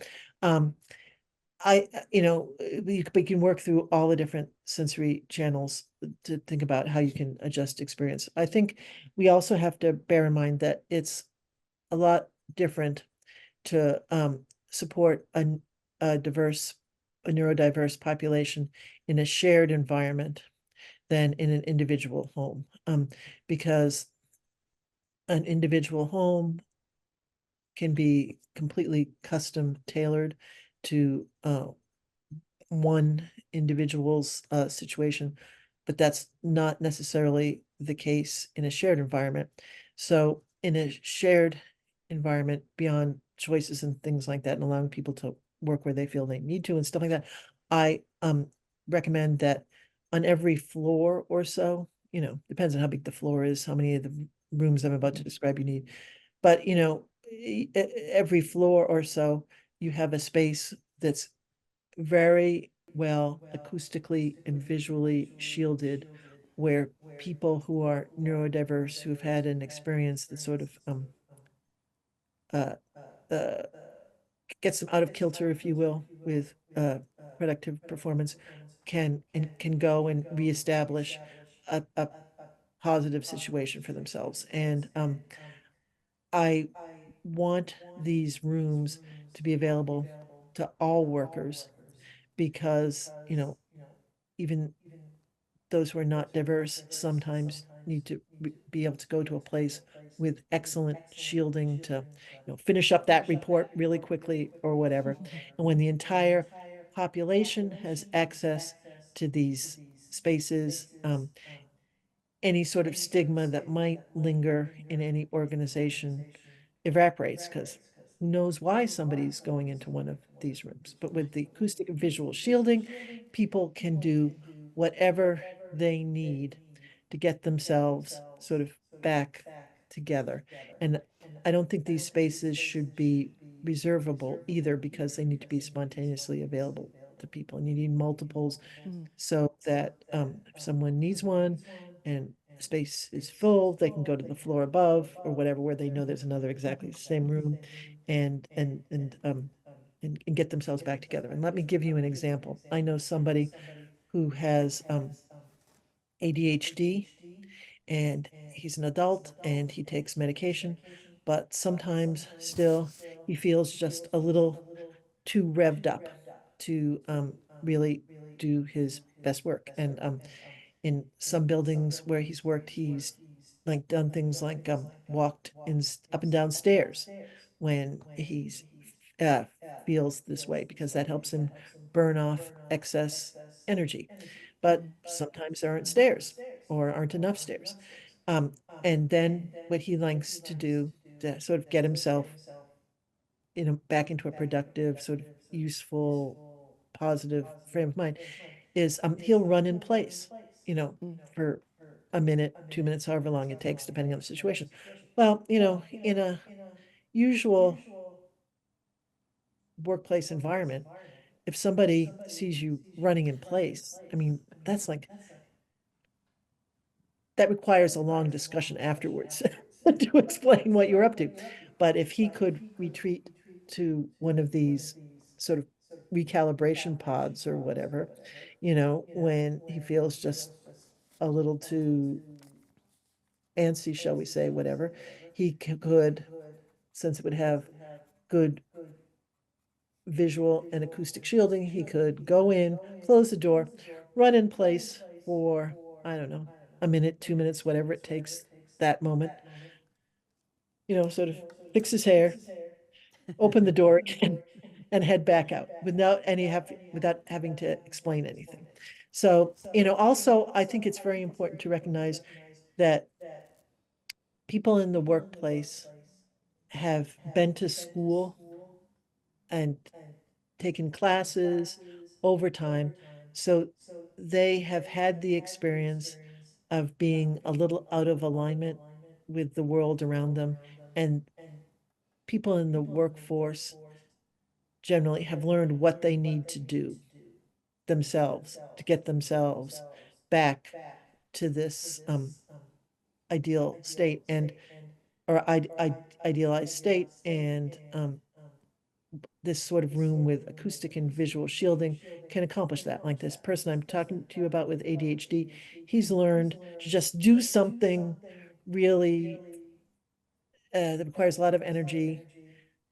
We can work through all the different sensory channels to think about how you can adjust experience. I think we also have to bear in mind that it's a lot different to support a neurodiverse population in a shared environment than in an individual home, because an individual home can be completely custom tailored to one individual's situation, but that's not necessarily the case in a shared environment. So in a shared environment, beyond choices and things like that, and allowing people to work where they feel they need to and stuff like that, I recommend that on every floor or so, depends on how big the floor is, how many of the rooms I'm about to describe you need. But every floor or so, you have a space that's very well acoustically and visually shielded, where people who are neurodiverse, who've had an experience that sort of uh, uh, gets them out of kilter, if you will, with productive performance, can go and reestablish a positive situation for themselves. And I want these rooms to be available to all workers because, even those who are not diverse sometimes need to be able to go to a place with excellent shielding to, finish up that report really quickly or whatever. And when the entire population has access to these spaces, any sort of stigma that might linger in any organization evaporates, because who knows why somebody's going into one of these rooms. But with the acoustic and visual shielding, people can do whatever they need to get themselves sort of back together. And I don't think these spaces should be reservable either, because they need to be spontaneously available to people, and you need multiples Mm. so that if someone needs one and space is full, they can go to the floor above or whatever, where they know there's another exactly the same room, and get themselves back together. And let me give you an example. I know somebody who has ADHD, and he's an adult and he takes medication, but sometimes still he feels just a little too revved up to really do his best work. And in some buildings where he's worked, he's like done things like walked in up and down stairs when he's uh, feels this way, because that helps him burn off excess energy. But Mm. sometimes there aren't stairs or aren't enough stairs. Um, and then what he likes to do to sort of get himself, back into a productive, sort of useful, positive frame of mind, is he'll run in place, Mm. for a minute, 2 minutes, however long it takes, depending on the situation. Well, in a usual workplace environment, if somebody sees you running in place, I mean, that requires a long discussion afterwards to explain what you're up to. But if he could retreat to one of these sort of recalibration pods or whatever, when he feels just a little too antsy, shall we say, whatever, he could, since it would have good visual and acoustic shielding, he could go in, close the door, run in place for, I don't know, a minute, 2 minutes, whatever it takes that moment, sort of fix his hair, open the door again, and head back out without having to explain anything. So, also, I think it's very important to recognize that people in the workplace have been to school and taken classes over time. So they have had the experience of being a little out of alignment with the world around them. And people in the workforce generally have learned what they need to do themselves to get themselves back to this ideal state, and or idealized state. And this sort of room with acoustic and visual shielding can accomplish that. Like this person I'm talking to you about with ADHD, he's learned to just do something really that requires a lot of energy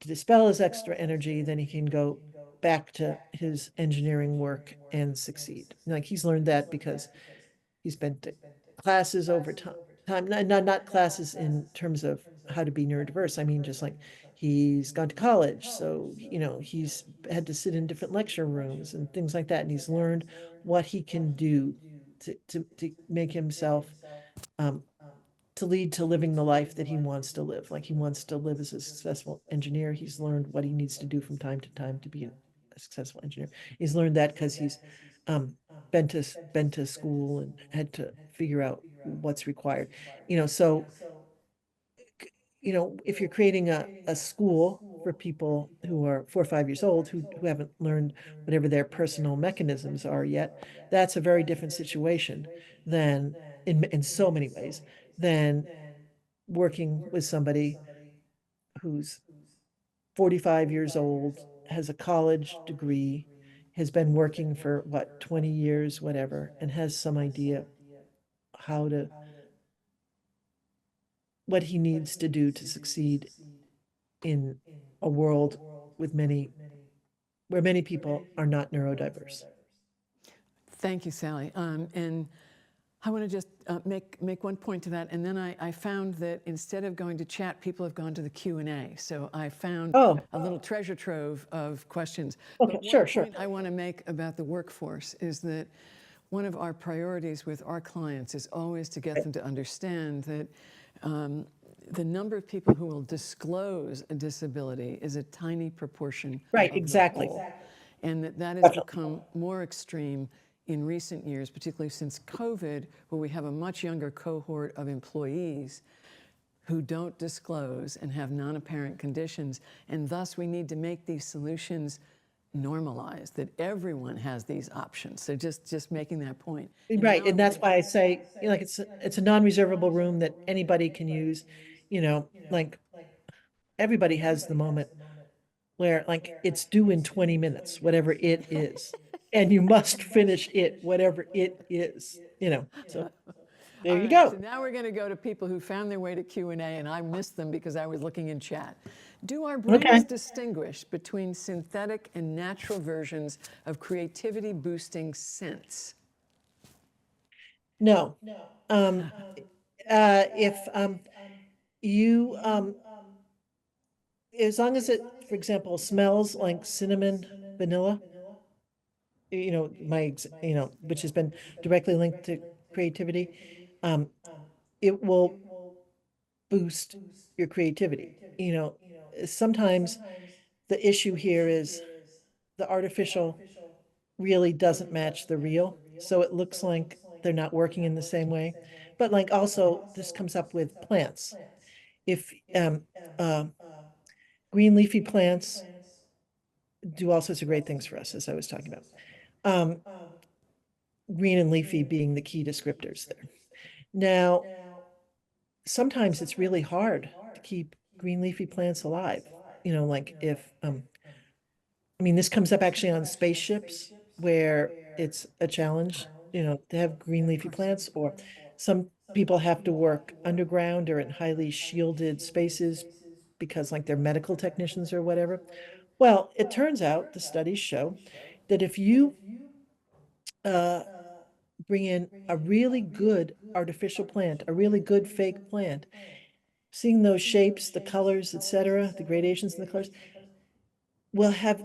to dispel his extra energy. Then he can go back to his engineering work and succeed. Like he's learned that because he's been to classes over time. Not classes in terms of how to be neurodiverse. I mean, just like he's gone to college, so he's had to sit in different lecture rooms and things like that, and he's learned what he can do to make himself um, to lead to living the life that he wants to live. Like he wants to live as a successful engineer. He's learned what he needs to do from time to time to be a successful engineer. He's learned that because he's um, been to school and had to figure out what's required. So if you're creating a school for people who are 4 or 5 years old who haven't learned whatever their personal mechanisms are yet, that's a very different situation than in so many ways than working with somebody who's 45 years old, has a college degree, has been working for what, 20 years, whatever, and has some idea how to what he needs to do to succeed in a world with many where many people are not neurodiverse. Thank you, Sally. And I want to just make one point to that, and then I found that instead of going to chat, people have gone to the Q&A. So I found Oh, a little treasure trove of questions. okay, But one sure, sure. point I want to make about the workforce is that one of our priorities with our clients is always to get them to understand that the number of people who will disclose a disability is a tiny proportion Right, of the exactly. whole. And that has Definitely. become more extreme in recent years, particularly since COVID, where we have a much younger cohort of employees who don't disclose and have non-apparent conditions. And thus, we need to make these solutions normalized, that everyone has these options. So just making that point. Right, and that's why I say, like it's a non-reservable room that anybody can use, like everybody has the moment where like it's due in 20 minutes, whatever it is, and you must finish it, whatever it is. So there All you right, so go. now we're going to go to people who found their way to Q&A, and I missed them because I was looking in chat. Do our Okay. brains distinguish between synthetic and natural versions of creativity boosting scents? No. Um, if you as long as it, for example, smells like cinnamon, vanilla, which has been directly linked to creativity, um, it will boost your creativity. Sometimes the issue here is the artificial really doesn't match the real. So it looks like they're not working in the same way. But like also this comes up with plants. If uh, green leafy plants do all sorts of great things for us, as I was talking about. Um, Green and leafy being the key descriptors there. Now, sometimes it's really hard to keep green leafy plants alive. Like if I mean, this comes up actually on spaceships where it's a challenge, to have green leafy plants, or some people have to work underground or in highly shielded spaces because like they're medical technicians or whatever. Well, it turns out the studies show that if you uh, bring in a really good artificial plant, a really good fake plant, seeing those shapes, the colors, etc., the gradations in the colors, will have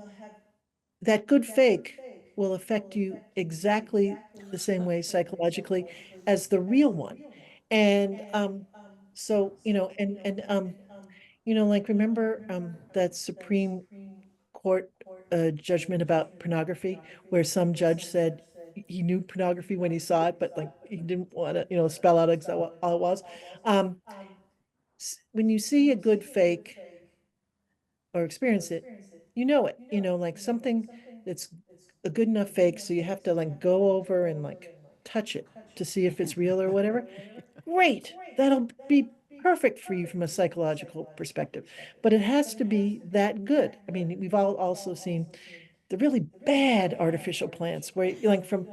that good fake will affect you exactly the same way psychologically as the real one. And so, like remember that Supreme Court judgment about pornography, where some judge said he knew pornography when he saw it, but like he didn't want to, spell out exactly what all it was. Um, when you see a good fake or experience it, like something that's a good enough fake. So you have to like go over and like touch it to see if it's real or whatever. Great. That'll be perfect for you from a psychological perspective. But it has to be that good. I mean, we've all also seen the really bad artificial plants where like from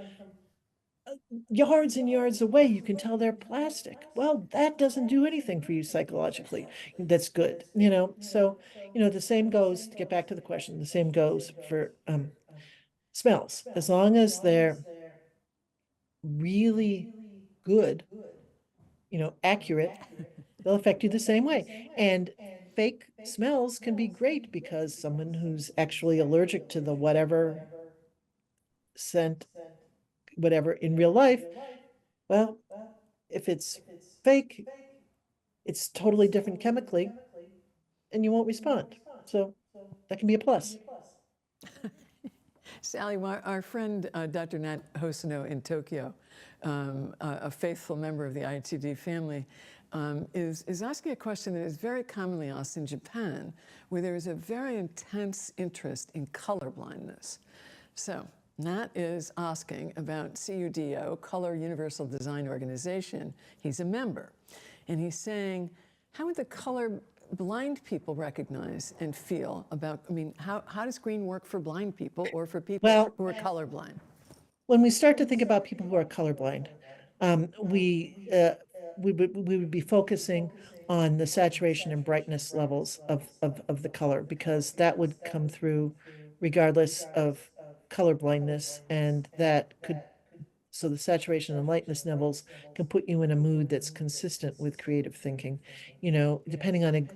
yards and yards away, you can tell they're plastic. Well, that doesn't do anything for you psychologically. That's good. So, the same goes, to get back to the question, the same goes for smells. As long as they're really good, accurate, they'll affect you the same way. And fake smells can be great because someone who's actually allergic to the whatever scent, whatever in real life, well, if it's fake, it's totally different chemically and you won't respond. So that can be a plus. Sally, our friend Dr. Nat Hosono in Tokyo, a faithful member of the IHCD family, is asking a question that is very commonly asked in Japan, where there is a very intense interest in color blindness. So Nat is asking about CUDO, Color Universal Design Organization. He's a member. And he's saying, how would the color blind people recognize and feel about, I mean, how does green work for blind people or for people Well, who are colorblind? when we start to think about people who are colorblind, we would be focusing on the saturation and brightness levels of the color because that would come through regardless of color blindness, and that could, so the saturation and lightness levels can put you in a mood that's consistent with creative thinking, depending on,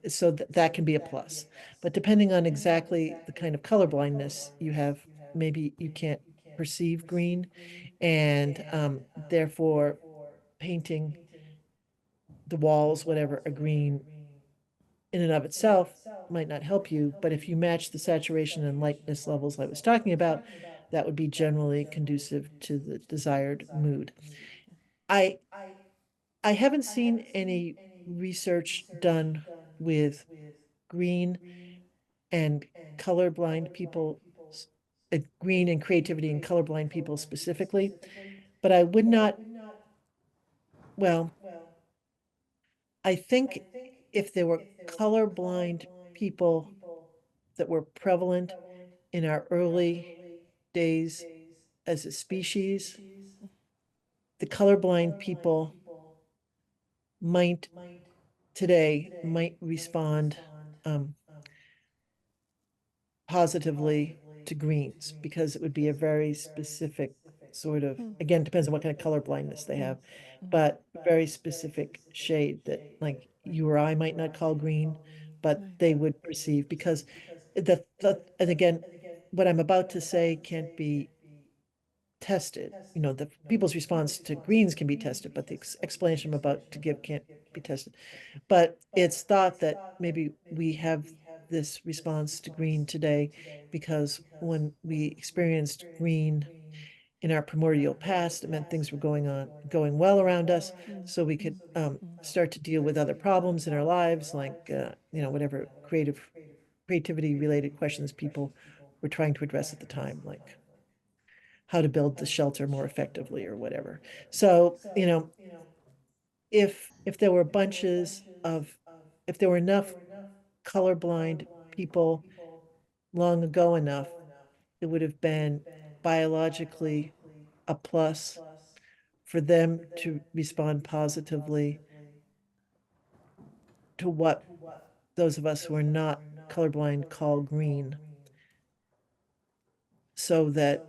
so that can be a plus. But depending on exactly the kind of color blindness you have, maybe you can't perceive green, and therefore painting the walls, whatever, a green in and of itself might not help you. But if you match the saturation and lightness levels I was talking about, that would be generally conducive to the desired mood. I I haven't seen any research done with green and colorblind people, green and creativity and colorblind people specifically, but I would not, well, I think if there were colorblind people that were prevalent in our early days as a species, the colorblind people might might respond um, positively to greens because it would be a very specific sort of, again, depends on what kind of color blindness they have, but very specific shade that like you or I might not call green, but they would perceive because and again, what I'm about to say can't be tested. The people's response to greens can be tested, but the explanation I'm about to give can't be tested. But it's thought that maybe we have this response to green today because when we experienced green in our primordial past, it meant things were going well around us, so we could start to deal with other problems in our lives, like whatever creativity related questions people were trying to address at the time, like how to build the shelter more effectively or whatever. So, if there were if there were enough colorblind people long ago enough, it would have been biologically a plus for them to respond positively to what those of us who are not colorblind call green, so that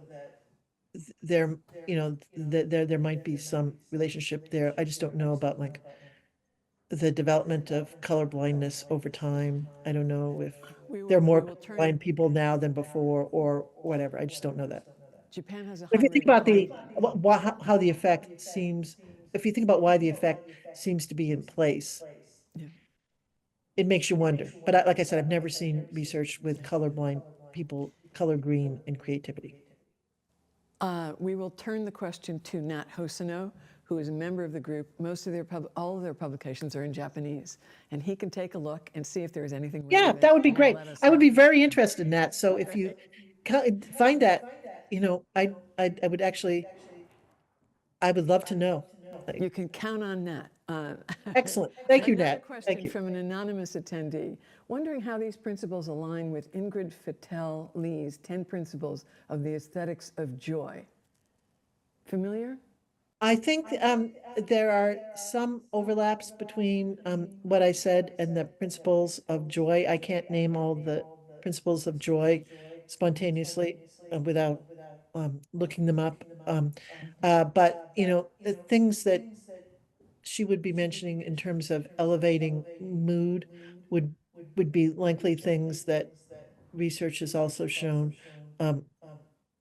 there, there might be some relationship there. I just don't know about like the development of color blindness over time. I don't know if there are We more will turn. blind people now than before or whatever. I just don't know that. Japan has a But if high you think rate of about color. how the effect seems, if you think about why the effect seems to be in place, Yeah. it makes you wonder. But like I said, I've never seen research with colorblind people, color green and creativity. We will turn the question to Nat Hosono, who is a member of the group. All of their publications are in Japanese, and he can take a look and see if there is anything Yeah, relevant. that would be And he'll great. let us I would know. be very interested in that. So if you find that, I would actually, I would love to know. You can count on Nat. Excellent. Thank you, Another Nat. Thank question you. from an anonymous attendee, wondering how these principles align with Ingrid Fattel Lee's 10 Principles of the Aesthetics of Joy. Familiar? I think there are some overlaps between what I said and the principles of joy. I can't name all the principles of joy spontaneously without looking them up. But the things that she would be mentioning in terms of elevating mood would would be likely things that research has also shown um,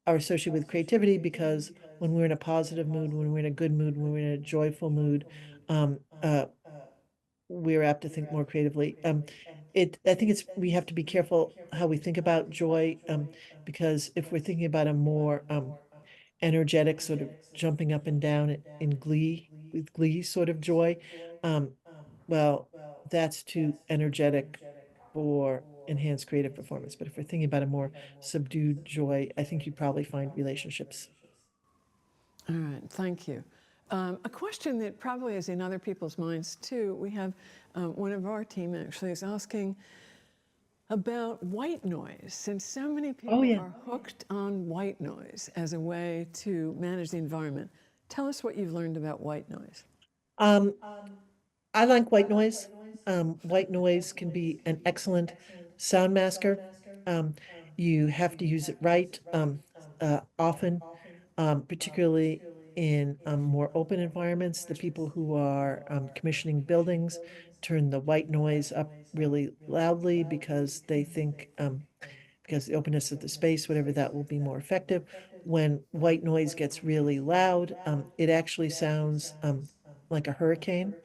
are associated with creativity, because when we're in a positive mood, when we're in a good mood, when we're in a joyful mood, um, uh, we're apt to think more creatively. I think we have to be careful how we think about joy, because if we're thinking about a more energetic sort of jumping up and down in glee, with glee sort of joy, um, well, that's too energetic for enhanced creative performance. But if we're thinking about a more subdued joy, I think you'd probably find relationships. All right, thank you. A question that probably is in other people's minds too. We have one of our team actually is asking about white noise, since so many Oh, people yeah. are hooked on white noise as a way to manage the environment. Tell us what you've learned about white noise. Um, I like white noise. White noise can be an excellent sound masker. Um, you have to use it right, often, particularly in more open environments. The people who are commissioning buildings turn the white noise up really loudly because they think, because the openness of the space, whatever, that will be more effective. When white noise gets really loud, it actually sounds like a hurricane,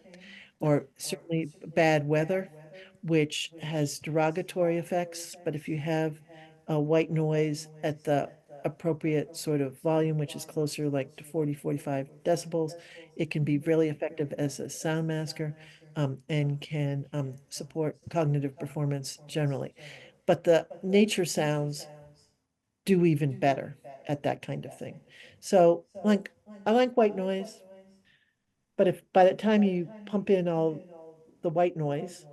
or certainly bad weather, which has derogatory effects. But if you have a white noise at the appropriate sort of volume, which is closer like to 40, 45 decibels, it can be really effective as a sound masker, and can support cognitive performance generally. But the nature sounds do even better at that kind of thing. So, like, I like white noise, but if by the time you pump in all the white noise,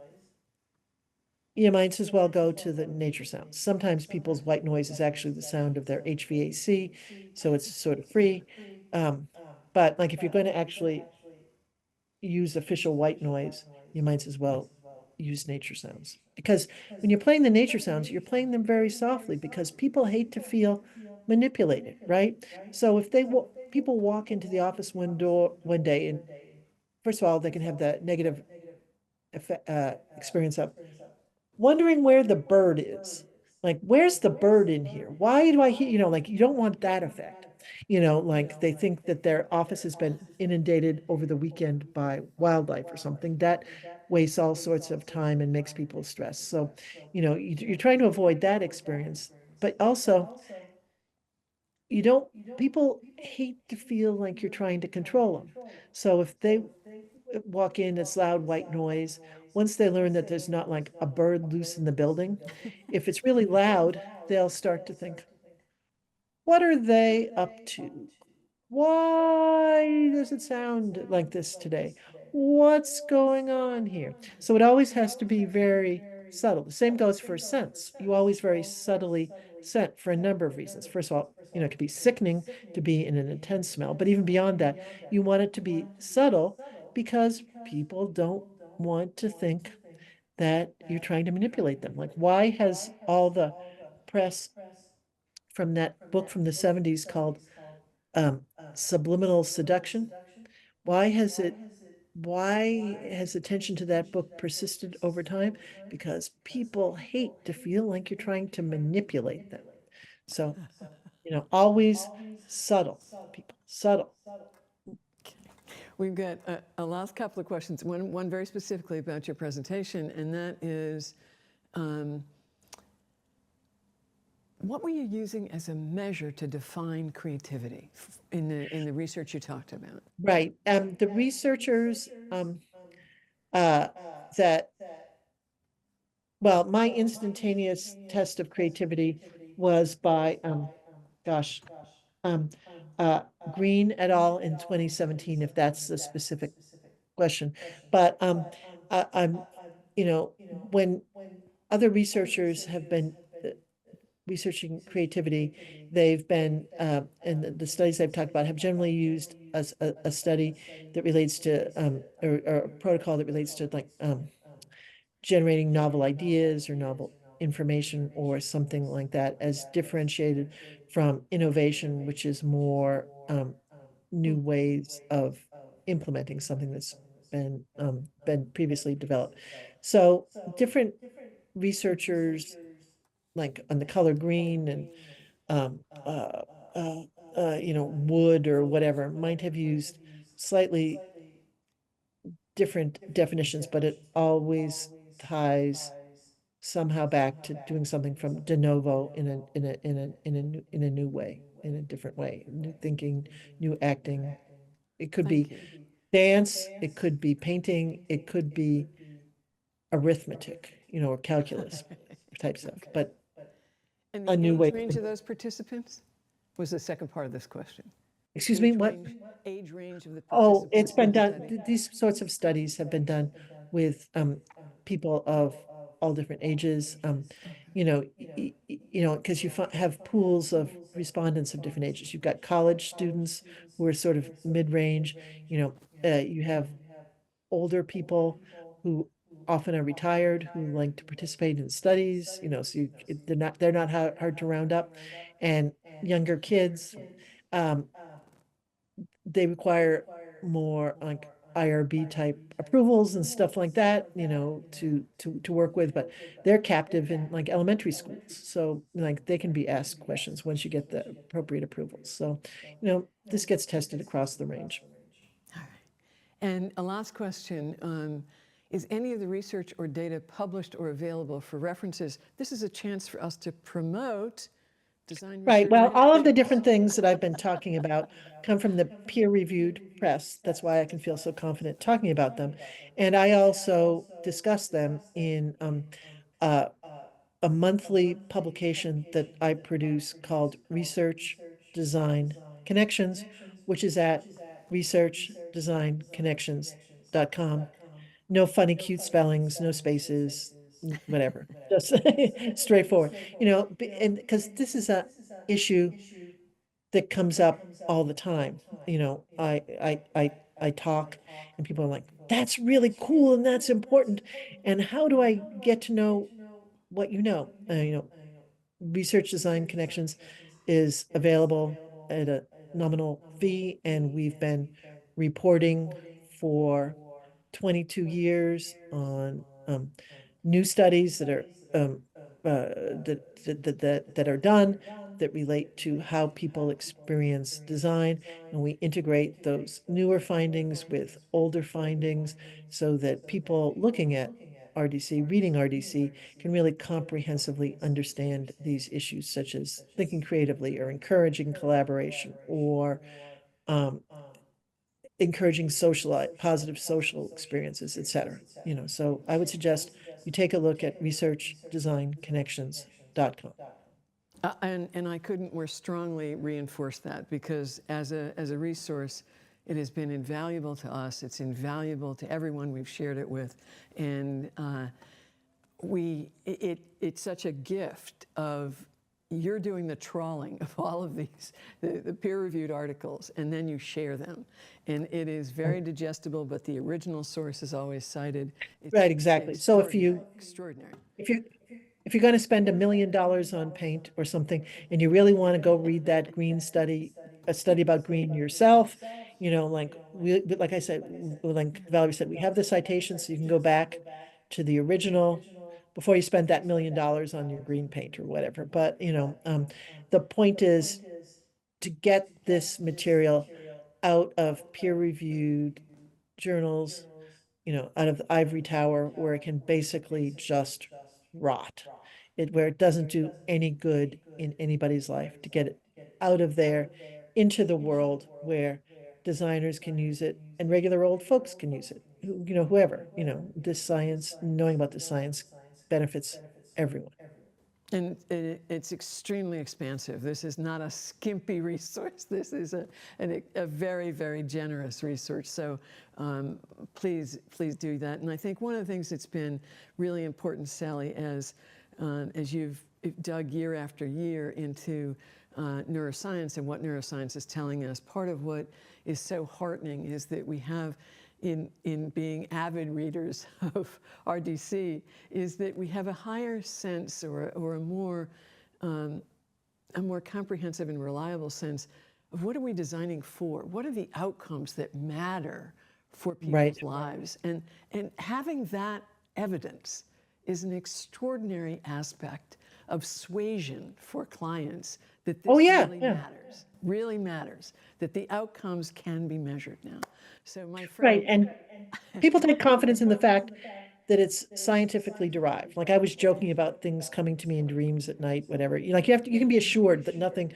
you might as well go to the nature sounds. Sometimes people's white noise is actually the sound of their HVAC, so it's sort of free. Um, but like if you're going to actually use official white noise, you might as well use nature sounds. Because when you're playing the nature sounds, you're playing them very softly, because people hate to feel manipulated, right? So if people walk into the office window one day, and first of all, they can have the negative effect, experience of wondering where the bird is. Like, where's the bird in here? Why do I hear, like, you don't want that effect. Like they think that their office has been inundated over the weekend by wildlife or something. That wastes all sorts of time and makes people stressed. So, you're trying to avoid that experience, but also you don't, people hate to feel like you're trying to control them. So if they walk in, it's loud white noise. Once they learn that there's not like a bird loose in the building, if it's really loud, they'll start to think, what are they up to? Why does it sound like this today? What's going on here? So it always has to be very subtle. The same goes for sense. You always very subtly scent for a number of reasons. First of all, it could be sickening to be in an intense smell, but even beyond that, you want it to be subtle because people don't want to think that you're trying to manipulate them. Like, why has all the press from that book from the 70s called um, subliminal seduction? Why has it, why has attention to that book persisted over time? Because people hate to feel like you're trying to manipulate them. So, always subtle, people, subtle. We've got a last couple of questions, one very specifically about your presentation, and that is, um, what were you using as a measure to define creativity in the research you talked about? Right. The researchers uh, that, well, my instantaneous test of creativity was by, gosh, um, uh, Green et al. In 2017, if that's the specific question. But I'm, when other researchers have been researching creativity, they've been, and the studies I've talked about have generally used a study that relates to, or a protocol that relates to like generating novel ideas or novel information or something like that, as differentiated from innovation, which is more new ways of implementing something that's been previously developed. So different researchers, like on the color green and um, uh, wood or whatever, might have used slightly different definitions, but it always ties somehow back to doing something from de novo in a new way, in a different way, new thinking, new acting. It could Thank be you. dance, it could be painting, it could be arithmetic, or calculus type stuff, but And a the new age way. range of those participants was the second part of this question. Excuse me, Age what? range, age range of the Oh, it's participants in been the done, study. these sorts of studies have been done with people of all different ages. Because you have pools of respondents of different ages. You've got college students who are sort of mid-range, you have older people who often are retired, who like to participate in studies, so they're not hard to round up. And younger kids, um, they require more like IRB type approvals and stuff like that, to work with, but they're captive in like elementary schools. So like they can be asked questions once you get the appropriate approvals. So, this gets tested across the range. All right. And a last question, is any of the research or data published or available for references? This is a chance for us to promote design Right. research Well, all of the publications. different things that I've been talking about come from the peer-reviewed press. That's why I can feel so confident talking about them. And I also discuss them in uh, a monthly publication that I produce called Research Design Connections, which is at researchdesignconnections.com. No funny, cute spellings, no spaces, whatever, just straightforward, and because this is a issue that comes up all the time. I talk and people are like, that's really cool and that's important. And how do I get to know what you know? Research Design Connections is available at a nominal fee, and we've been reporting for 22 years on new studies that are that are done that relate to how people experience design, and we integrate those newer findings with older findings so that people looking at RDC, reading RDC, can really comprehensively understand these issues, such as thinking creatively or encouraging collaboration or um, encouraging positive social experiences, etc. So I would suggest you take a look at researchdesignconnections.com. And I couldn't more strongly reinforce that, because as a resource, it has been invaluable to us. It's invaluable to everyone we've shared it with. And it's such a gift of you're doing the trawling of all of these, the peer-reviewed articles, and then you share them. And it is very digestible, but the original source is always cited. It's Right, exactly. So extraordinary. if you if you're going to spend $1 million on paint or something, and you really want to go read that green study, a study about green yourself, like I said, like Valerie said, we have the citations, so you can go back to the original before you spend that $1 million on your green paint or whatever. But the point is to get this material out of peer-reviewed journals, out of the ivory tower where it can basically just rot. Where it doesn't do any good in anybody's life, to get it out of there into the world where designers can use it and regular old folks can use it. Whoever, this science, knowing about this science benefits everyone. And it's extremely expansive. This is not a skimpy resource. This is a very, very generous resource. So please do that. And I think one of the things that's been really important, Sally, as you've dug year after year into neuroscience and what neuroscience is telling us, part of what is so heartening is that we have in being avid readers of RDC, is that we have a higher sense or a more comprehensive and reliable sense of what are we designing for? What are the outcomes that matter for Right. people's lives. And having that evidence is an extraordinary aspect of suasion for clients that this Oh, yeah, really yeah. really matters, that the outcomes can be measured now. So my Right. friend, And people take confidence in the fact that it's scientifically derived. Like I was joking about things coming to me in dreams at night, whatever. Like you can be assured that nothing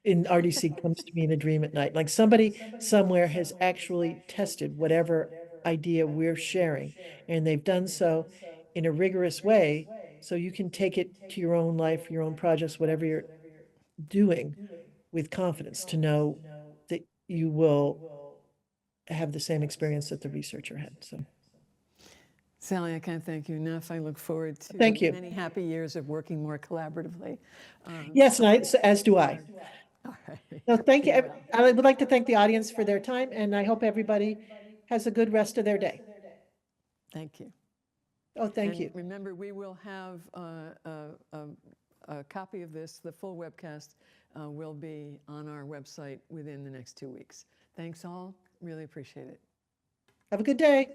in RDC comes to me in a dream at night. Like somebody somewhere has actually tested whatever idea we're sharing, and they've done so in a rigorous way. So you can take it to your own life, your own projects, whatever you're doing with confidence to know that you will have the same experience that the researcher had. So Sally, I can't thank you enough. I look forward thank to you. many happy years of working more collaboratively. Yes, and as do I. All right. No, thank you. Be well. I would like to thank the audience for their time, and I hope everybody has a good rest of their day. Thank you. Oh, thank And you. remember, we will have a copy of this. The full webcast will be on our website within the next 2 weeks. Thanks all. Really appreciate it. Have a good day.